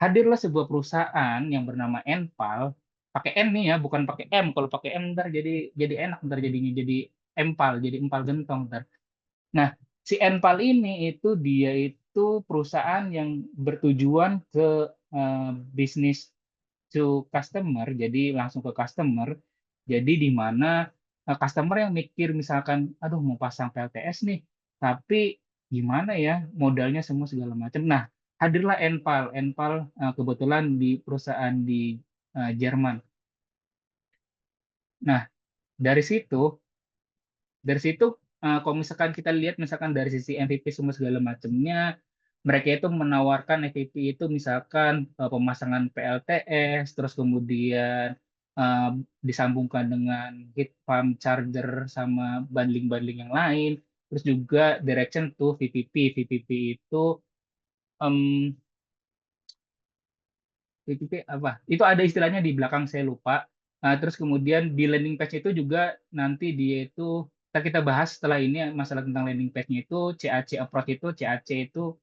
Speaker 3: hadirlah sebuah perusahaan yang bernama Enpal, pakai N nih ya, bukan pakai M. Kalau pakai M ntar jadi enak, ntar jadinya jadi Empal, jadi empal gentong ntar. Nah, si Enpal ini itu dia itu perusahaan yang bertujuan ke bisnis to customer, jadi langsung ke customer. Jadi di mana customer yang mikir misalkan, aduh mau pasang PLTS nih, tapi gimana ya modalnya semua segala macam. Nah, hadirlah Enpal. Enpal kebetulan di perusahaan di Jerman. Nah, dari situ kalau misalkan kita lihat misalkan dari sisi MVP semua segala macamnya, mereka itu menawarkan MVP itu misalkan pemasangan PLTS, terus kemudian eh, disambungkan dengan heat pump charger sama bundling-bundling yang lain, terus juga direction to VPP. VPP itu em, VPP apa? Itu ada istilahnya di belakang saya lupa. Terus kemudian di landing page itu juga nanti dia itu kita bahas setelah ini masalah tentang landing page-nya itu CAC approach itu CAC itu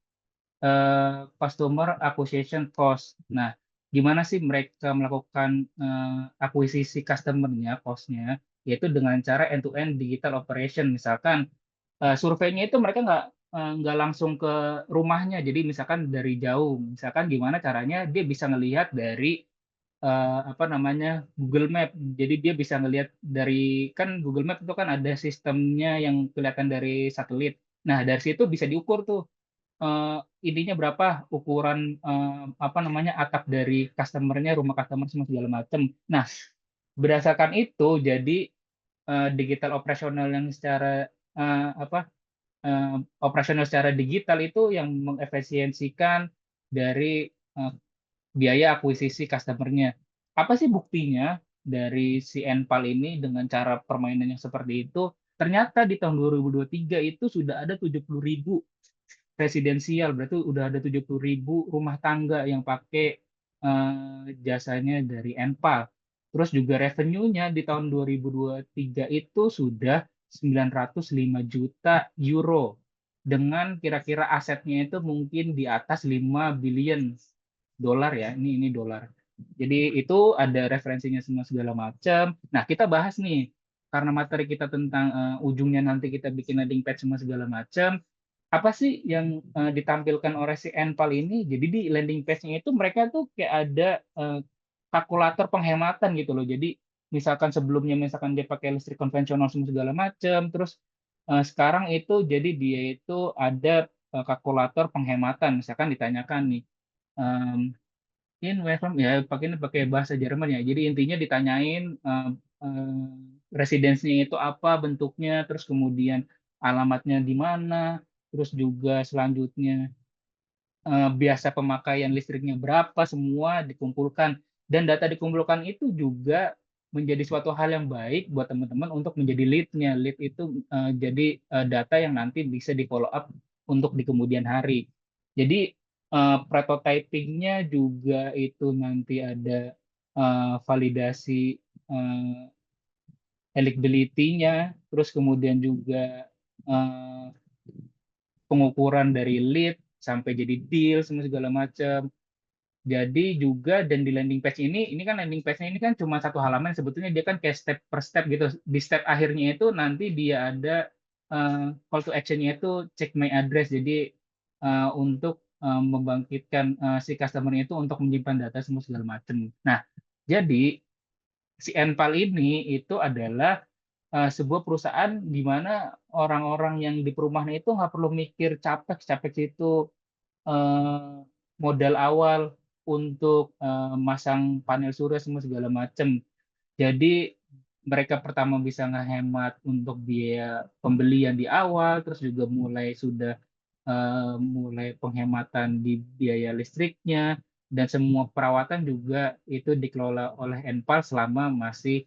Speaker 3: customer acquisition cost. Nah, gimana sih mereka melakukan akuisisi customer-nya, cost-nya, yaitu dengan cara end-to-end digital operation. Misalkan surveinya itu mereka nggak langsung ke rumahnya, jadi misalkan dari jauh, misalkan gimana caranya dia bisa ngelihat dari apa namanya Google Map, jadi dia bisa ngelihat dari kan Google Map itu kan ada sistemnya yang kelihatan dari satelit. Nah dari situ bisa diukur tuh ininya berapa ukuran apa namanya atap dari customernya, rumah customer semua segala macam. Nah berdasarkan itu jadi digital operasional yang secara apa operasional secara digital itu yang mengefisiensikan dari biaya akuisisi customer-nya. Apa sih buktinya dari si Enpal ini dengan cara permainan yang seperti itu? Ternyata di tahun 2023 itu sudah ada 70.000 residensial, berarti udah ada 70.000 rumah tangga yang pakai jasanya dari Enpal. Terus juga revenue-nya di tahun 2023 itu sudah 905 juta euro dengan kira-kira asetnya itu mungkin di atas 5 billion dolar ya. Ini dolar. Jadi itu ada referensinya semua segala macam. Nah, kita bahas nih karena materi kita tentang ujungnya nanti kita bikin landing page semua segala macam. Apa sih yang ditampilkan oleh si Enpal ini? Jadi di landing page-nya itu mereka tuh kayak ada kalkulator penghematan gitu loh. Jadi misalkan sebelumnya misalkan dia pakai listrik konvensional semua segala macam, terus sekarang itu jadi dia itu ada kalkulator penghematan. Misalkan ditanyakan nih, in where from ya pakai bahasa Jerman ya. Jadi intinya ditanyain residensinya itu apa bentuknya, terus kemudian alamatnya di mana, terus juga selanjutnya biasa pemakaian listriknya berapa, semua dikumpulkan. Dan data dikumpulkan itu juga menjadi suatu hal yang baik buat teman-teman untuk menjadi lead-nya. Lead itu jadi data yang nanti bisa di follow up untuk di kemudian hari. Jadi prototyping-nya juga itu nanti ada validasi eligibility-nya, terus kemudian juga pengukuran dari lead sampai jadi deal semua segala macam. Jadi juga dan di landing page ini kan landing page-nya ini kan cuma satu halaman sebetulnya dia kan kayak step per step gitu. Di step akhirnya itu nanti dia ada call to action-nya itu check my address. Jadi untuk membangkitkan si customer itu untuk menyimpan data semua segala macam. Nah, jadi si Enpal ini itu adalah sebuah perusahaan di mana orang-orang yang di perumahan itu nggak perlu mikir capek itu modal awal untuk masang panel surya semua segala macam. Jadi mereka pertama bisa ngehemat untuk biaya pembelian di awal, terus juga mulai penghematan di biaya listriknya, dan semua perawatan juga itu dikelola oleh Enpal selama masih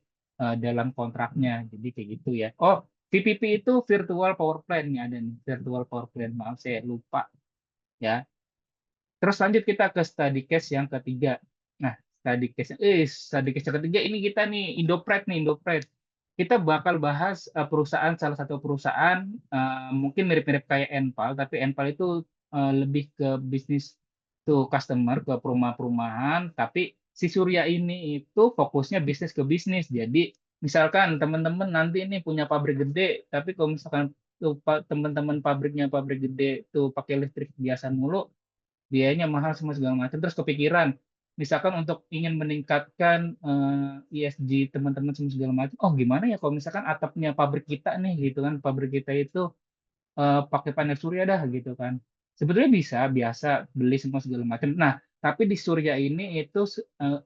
Speaker 3: dalam kontraknya. Jadi kayak gitu ya. Oh, VPP itu virtual power plant nih ada nih, virtual power plant. Maaf saya lupa ya. Terus lanjut kita ke study case yang ketiga. Nah, study case yang ketiga ini kita nih Indopred nih, Indopred. Kita bakal bahas salah satu perusahaan mungkin mirip-mirip kayak Enpal, tapi Enpal itu lebih ke bisnis to customer, ke perumahan-perumahan, tapi si Surya ini itu fokusnya bisnis ke bisnis. Jadi misalkan teman-teman nanti ini punya pabrik gede, tapi kalau misalkan teman-teman pabriknya pabrik gede tuh pakai listrik biasa mulu, biayanya mahal semua segala macam, terus kepikiran misalkan untuk ingin meningkatkan ESG teman-teman semua segala macam, oh gimana ya kalau misalkan atapnya pabrik kita nih gitu kan, pabrik kita itu pakai panel surya dah gitu kan, sebetulnya bisa biasa beli semua segala macam. Nah, tapi di surya ini itu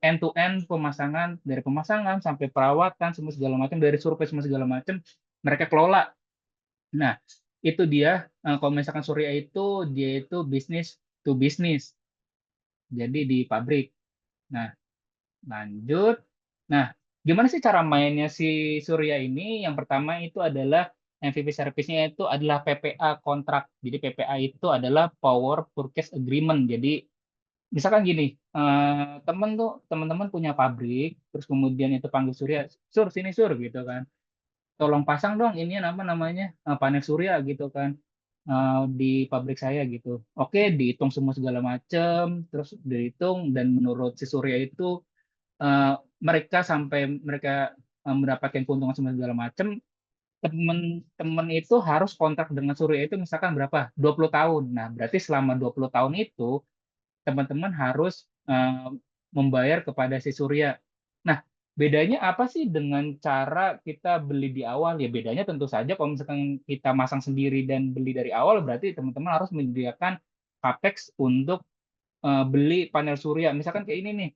Speaker 3: end to end pemasangan, dari pemasangan sampai perawatan semua segala macam, dari survei semua segala macam mereka kelola. Nah, itu dia kalau misalkan surya itu dia itu bisnis to bisnis, jadi di pabrik. Nah, lanjut. Nah, gimana sih cara mainnya si surya ini? Yang pertama itu adalah MVP service-nya itu adalah PPA kontrak. Jadi PPA itu adalah Power Purchase Agreement. Jadi misalkan gini, teman-teman punya pabrik, terus kemudian itu panggil surya, sur sini sur gitu kan, tolong pasang dong ini apa namanya panel surya gitu kan di pabrik saya gitu. Oke, dihitung semua segala macam, terus dihitung dan menurut si Surya itu mereka mendapatkan keuntungan semua segala macam. Teman-teman itu harus kontrak dengan Surya itu misalkan berapa? 20 tahun. Nah, berarti selama 20 tahun itu teman-teman harus membayar kepada si Surya. Nah, bedanya apa sih dengan cara kita beli di awal? Ya bedanya tentu saja kalau misalkan kita masang sendiri dan beli dari awal, berarti teman-teman harus menyediakan capex untuk beli panel surya. Misalkan kayak ini nih,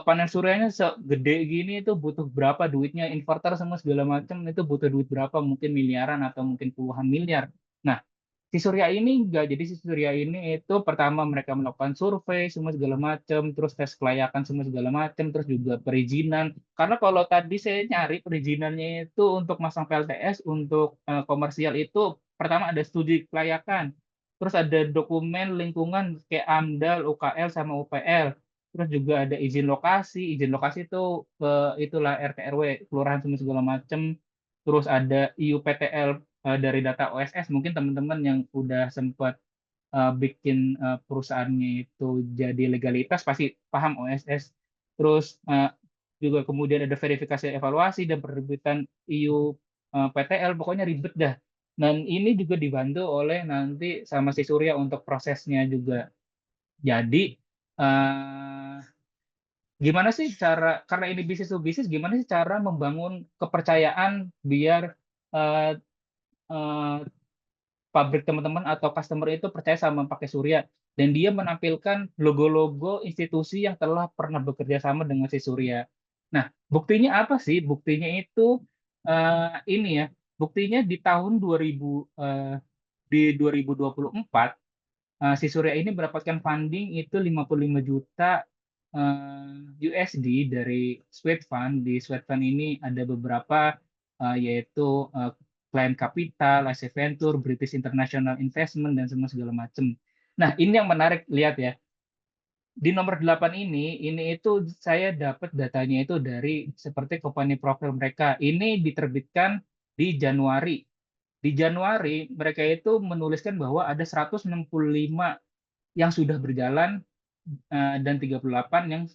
Speaker 3: panel suryanya segede gini itu butuh berapa duitnya, inverter semua segala macam itu butuh duit berapa, mungkin miliaran atau mungkin puluhan miliar. Nah, si Surya ini enggak. Jadi si Surya ini itu pertama mereka melakukan survei semua segala macam, terus tes kelayakan semua segala macam, terus juga perizinan. Karena kalau tadi saya nyari perizinannya itu untuk masang PLTS untuk komersial itu pertama ada studi kelayakan. terus ada dokumen lingkungan kayak AMDAL, UKL sama UPL. Terus juga ada izin lokasi itu itulah RT RW, kelurahan semua segala macam. Terus ada IUPTL dari data OSS, mungkin teman-teman yang udah sempat bikin perusahaannya itu jadi legalitas pasti paham OSS. Terus juga kemudian ada verifikasi evaluasi dan penerbitan IU PTL, pokoknya ribet dah. Dan ini juga dibantu oleh nanti sama si Surya untuk prosesnya juga. Jadi gimana sih cara, karena ini bisnis to bisnis, gimana sih cara membangun kepercayaan biar eh, eh, pabrik teman-teman atau customer itu percaya sama pakai Surya, dan dia menampilkan logo-logo institusi yang telah pernah bekerja sama dengan si Surya. Nah, buktinya apa sih? Buktinya itu ini ya, buktinya di tahun 2024 si Surya ini mendapatkan funding itu 55 juta USD dari Sweet Fund. Di Sweet Fund ini ada beberapa yaitu Client Capital, AC Venture, British International Investment, dan semua segala macam. Nah, ini yang menarik, lihat ya. Di nomor 8 ini itu saya dapat datanya itu dari seperti company profile mereka. Ini diterbitkan di Januari. Di Januari mereka itu menuliskan bahwa ada 165 yang sudah berjalan dan 38 yang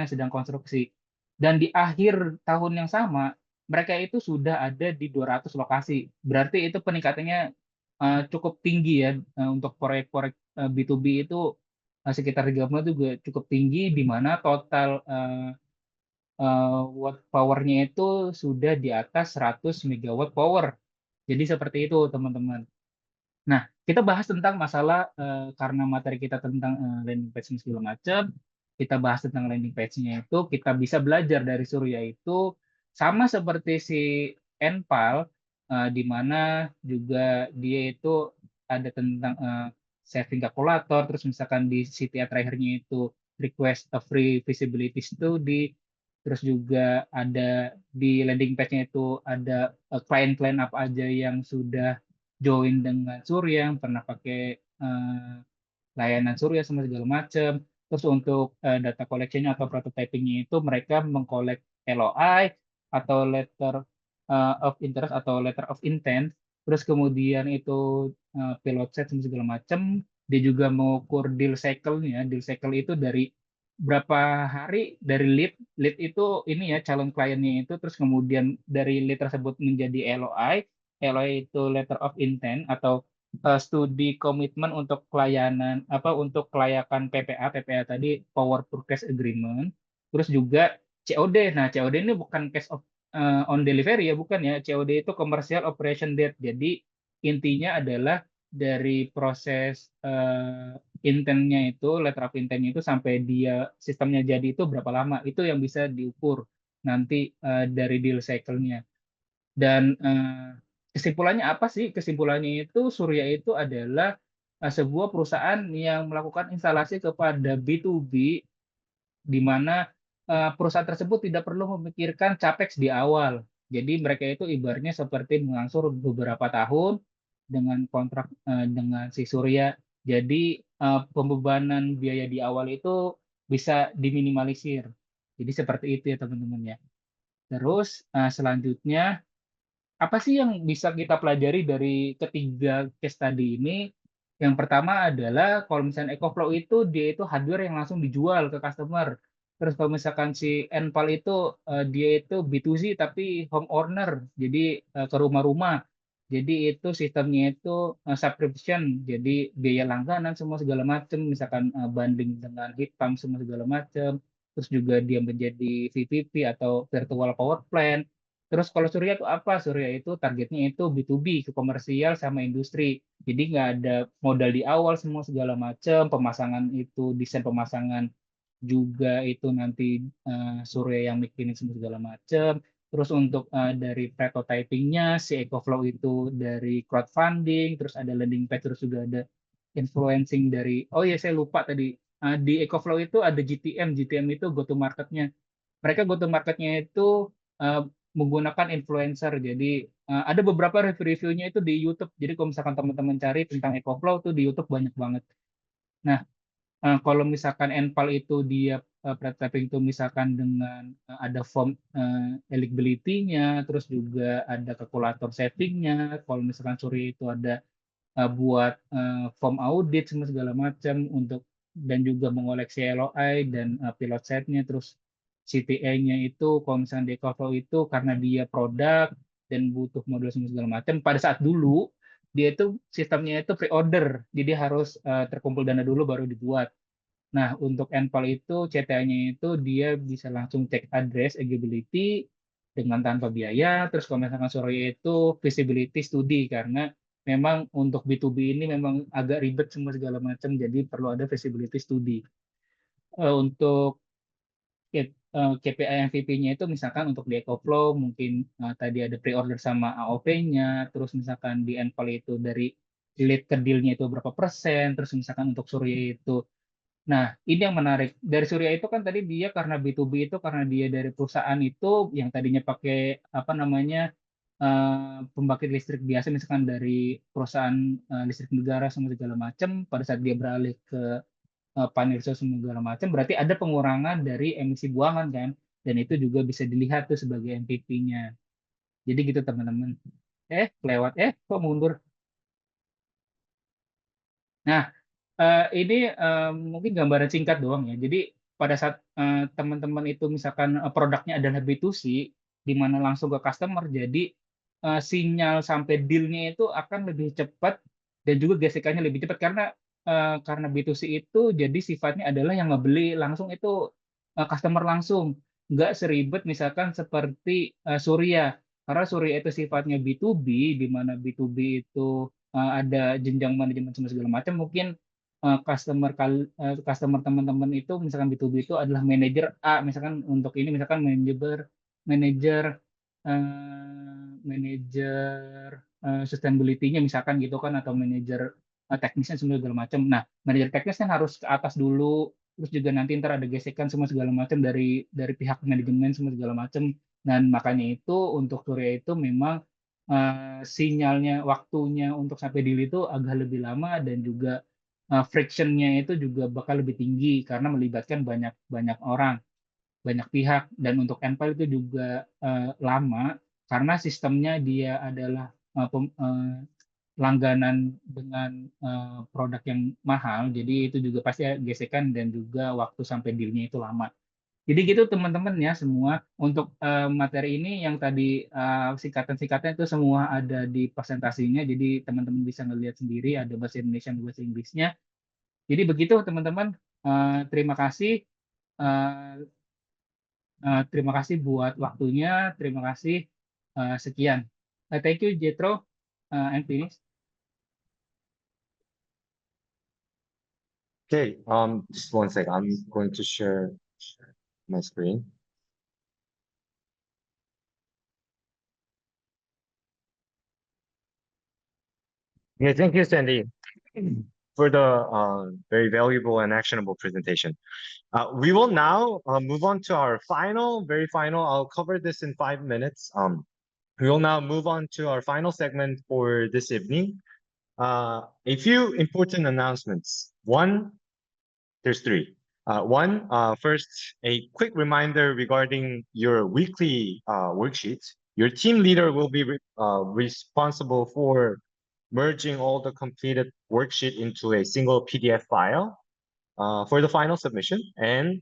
Speaker 3: sedang konstruksi. Dan di akhir tahun yang sama mereka itu sudah ada di 200 lokasi. Berarti itu peningkatannya cukup tinggi ya, untuk proyek-proyek B2B itu sekitar 30 juga cukup tinggi, di mana total watt powernya itu sudah di atas 100 megawatt power. Jadi seperti itu teman-teman. Nah, kita bahas tentang masalah karena materi kita tentang landing page segala macam, kita bahas tentang landing page-nya itu, kita bisa belajar dari Surya itu sama seperti si Enpal, di mana juga dia itu ada tentang saving kalkulator, terus misalkan di CTA terakhirnya itu request a free feasibility study, terus juga ada di landing page-nya itu ada klien-klien apa aja yang sudah join dengan Surya, yang pernah pakai layanan Surya sama segala macam. Terus untuk data collection atau prototyping-nya itu mereka mengkolek LOI atau letter of interest atau letter of intent. Terus kemudian itu pilot set sama segala macam. Dia juga mengukur deal cycle-nya. Deal cycle itu dari berapa hari dari lead itu ini ya calon kliennya itu, terus kemudian dari lead tersebut menjadi LOI. LOI itu letter of intent atau studi komitmen untuk pelayanan untuk kelayakan PPA tadi Power Purchase Agreement, terus juga COD. Nah, COD ini bukan cash of on delivery ya, bukan ya. COD itu commercial operation date. Jadi intinya adalah dari proses intentnya itu, letter of intentnya itu sampai dia sistemnya jadi itu berapa lama, itu yang bisa diukur nanti dari deal cycle-nya. Dan kesimpulannya apa sih? Kesimpulannya itu Surya itu adalah sebuah perusahaan yang melakukan instalasi kepada B2B, di mana perusahaan tersebut tidak perlu memikirkan capex di awal. Jadi mereka itu ibaratnya seperti mengangsur beberapa tahun dengan kontrak dengan si Surya. Jadi pembebanan biaya di awal itu bisa diminimalisir. Jadi seperti itu ya teman-teman ya. Terus selanjutnya apa sih yang bisa kita pelajari dari ketiga case study ini? Yang pertama adalah kalau misalnya EcoFlow itu dia itu hardware yang langsung dijual ke customer. Terus kalau misalkan si Enpal itu dia itu B2C tapi home owner, jadi ke rumah-rumah. Jadi itu sistemnya itu subscription, jadi biaya langganan semua segala macam, misalkan banding dengan heat pump semua segala macam. Terus juga dia menjadi VPP atau virtual power plant. Terus kalau Surya itu apa? Surya itu targetnya itu B2B, ke komersial sama industri. Jadi nggak ada modal di awal semua segala macam, pemasangan itu desain pemasangan juga itu nanti Surya yang bikin semua segala macam. Terus untuk dari prototypingnya si EcoFlow itu dari crowdfunding, terus ada landing page, terus juga ada influencing dari, oh ya saya lupa tadi, di EcoFlow itu ada GTM itu go to marketnya. Mereka go to marketnya itu menggunakan influencer. Jadi ada beberapa review-reviewnya itu di YouTube. Jadi kalau misalkan teman-teman cari tentang EcoFlow tuh di YouTube banyak banget. Nah, kalau misalkan NPAL itu dia prototyping itu misalkan dengan ada form eligibility-nya, terus juga ada kalkulator setting-nya. Kalau misalkan Surya itu ada buat form audit semua segala macam untuk dan juga mengoleksi LOI dan pilot setnya, terus CTA-nya itu kalau misalnya di EcoFlow itu karena dia produk dan butuh modul semua segala macam, pada saat dulu dia itu sistemnya itu pre-order, jadi harus terkumpul dana dulu baru dibuat. Nah, untuk NPAL itu CTA-nya itu dia bisa langsung cek address eligibility dengan tanpa biaya. Terus kalau misalkan Surya itu feasibility study karena memang untuk B2B ini memang agak ribet semua segala macam, jadi perlu ada feasibility study. Untuk KPI MVP-nya itu misalkan untuk di EcoFlow mungkin tadi ada pre-order sama AOP-nya, terus misalkan di NPAL itu dari lead ke deal-nya itu berapa persen, terus misalkan untuk Surya itu. Nah, ini yang menarik. Dari Surya itu kan tadi dia karena B2B itu karena dia dari perusahaan itu yang tadinya pakai apa namanya pembangkit listrik biasa misalkan dari perusahaan listrik negara sama segala macam, pada saat dia beralih ke panel segala macam berarti ada pengurangan dari emisi buangan kan, dan itu juga bisa dilihat tuh sebagai MPP-nya. Jadi gitu teman-teman. Kelewat kok mundur. Nah, ini mungkin gambaran singkat doang ya. Jadi pada saat teman-teman itu misalkan produknya adalah B2C, di mana langsung ke customer, jadi sinyal sampai deal-nya itu akan lebih cepat dan juga gesekannya lebih cepat karena B2C itu jadi sifatnya adalah yang ngebeli langsung itu customer langsung, nggak seribet misalkan seperti Surya. Karena Surya itu sifatnya B2B, di mana B2B itu ada jenjang manajemen semua segala macam, mungkin customer teman-teman itu misalkan B2B itu adalah manajer A, misalkan untuk ini misalkan manajer manajer sustainability-nya misalkan gitu kan, atau manajer teknisnya semua segala macam. Nah, manajer teknis kan harus ke atas dulu, terus juga nanti ntar ada gesekan semua segala macam dari pihak manajemen semua segala macam. Dan makanya itu untuk Surya itu memang sinyalnya, waktunya untuk sampai deal itu agak lebih lama, dan juga friction-nya itu juga bakal lebih tinggi karena melibatkan banyak banyak orang, banyak pihak. Dan untuk NPAL itu juga lama karena sistemnya dia adalah langganan dengan produk yang mahal, jadi itu juga pasti ada gesekan dan juga waktu sampai deal-nya itu lama. Jadi gitu teman-teman ya semua. Untuk materi ini yang tadi singkatan-singkatan itu semua ada di presentasinya, jadi teman-teman bisa ngelihat sendiri, ada bahasa Indonesia dan bahasa Inggrisnya. Jadi begitu teman-teman. Terima kasih. Terima kasih buat waktunya. Terima kasih. Sekian. Thank you, Jetro. I'm finished.
Speaker 1: Okay, just one second. I'm going to share my screen. Yeah, thank you, Sandy, for the very valuable and actionable presentation. We will now move on to our very final. I'll cover this in 5 minutes. We will now move on to our final segment for this evening. A few important announcements. There's three. First, a quick reminder regarding your weekly worksheet. Your team leader will be responsible for merging all the completed worksheet into a single PDF file for the final submission. And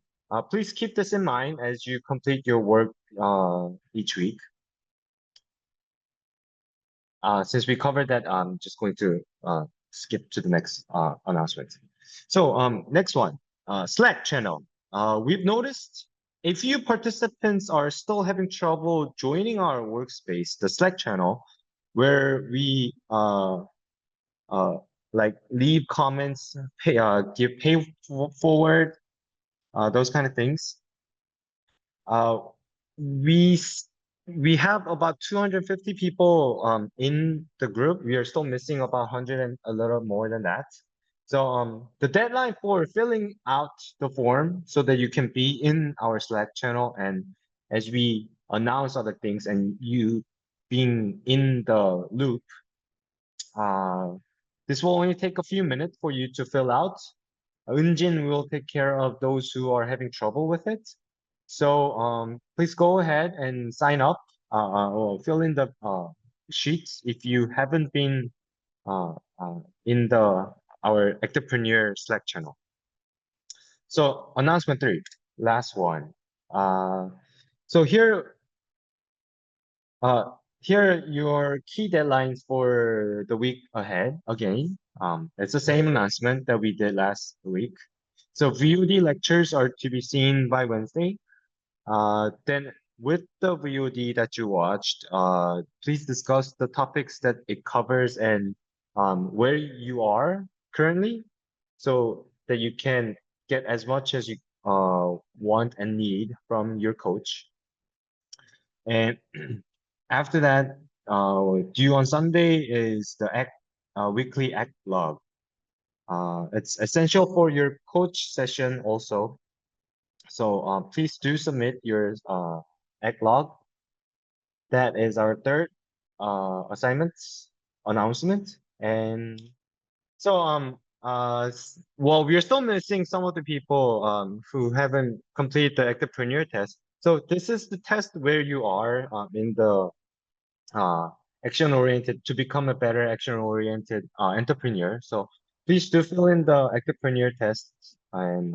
Speaker 1: please keep this in mind as you complete your work each week. Since we covered that, I'm just going to skip to the next announcement. So next one, Slack channel. We've noticed a few participants are still having trouble joining our workspace, the Slack channel, where we like leave comments, give pay forward, those kind of things. We have about 250 people in the group. We are still missing about 100 and a little more than that. So the deadline for filling out the form so that you can be in our Slack channel and as we announce other things and you being in the loop. This will only take a few minutes for you to fill out. Eunjin will take care of those who are having trouble with it. So please go ahead and sign up or fill in the sheets if you haven't been in our Activepreneur Slack channel. So announcement 3, last one. So here are your key deadlines for the week ahead. Again, it's the same announcement that we did last week. So VOD lectures are to be seen by Wednesday. Then with the VOD that you watched, please discuss the topics that it covers and where you are currently, so that you can get as much as you want and need from your coach. And after that, due on Sunday is the weekly act log. It's essential for your coach session also. So please do submit your act log. That is our third announcement. And so well, we're still missing some of the people who haven't completed the Activepreneur test. So this is the test where you are in the action-oriented, to become a better action-oriented entrepreneur. So please do fill in the Activepreneur test, and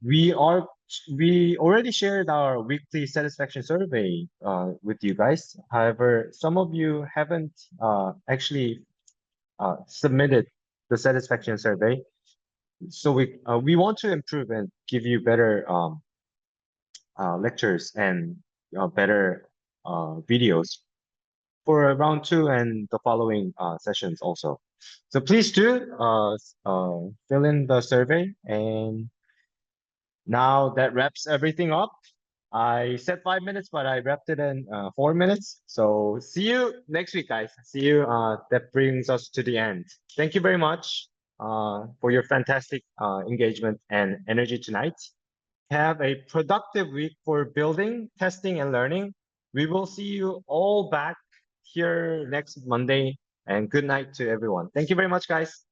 Speaker 1: we already shared our weekly satisfaction survey with you guys. However, some of you haven't actually submitted the satisfaction survey. So we want to improve and give you better lectures and better videos for round 2 and the following sessions also. So please do fill in the survey. And now that wraps everything up. I said 5 minutes, but I wrapped it in 4 minutes. So see you next week, guys. See you. That brings us to the end. Thank you very much for your fantastic engagement and energy tonight. Have a productive week for building, testing, and learning. We will see you all back here next Monday. And good night to everyone. Thank you very much, guys.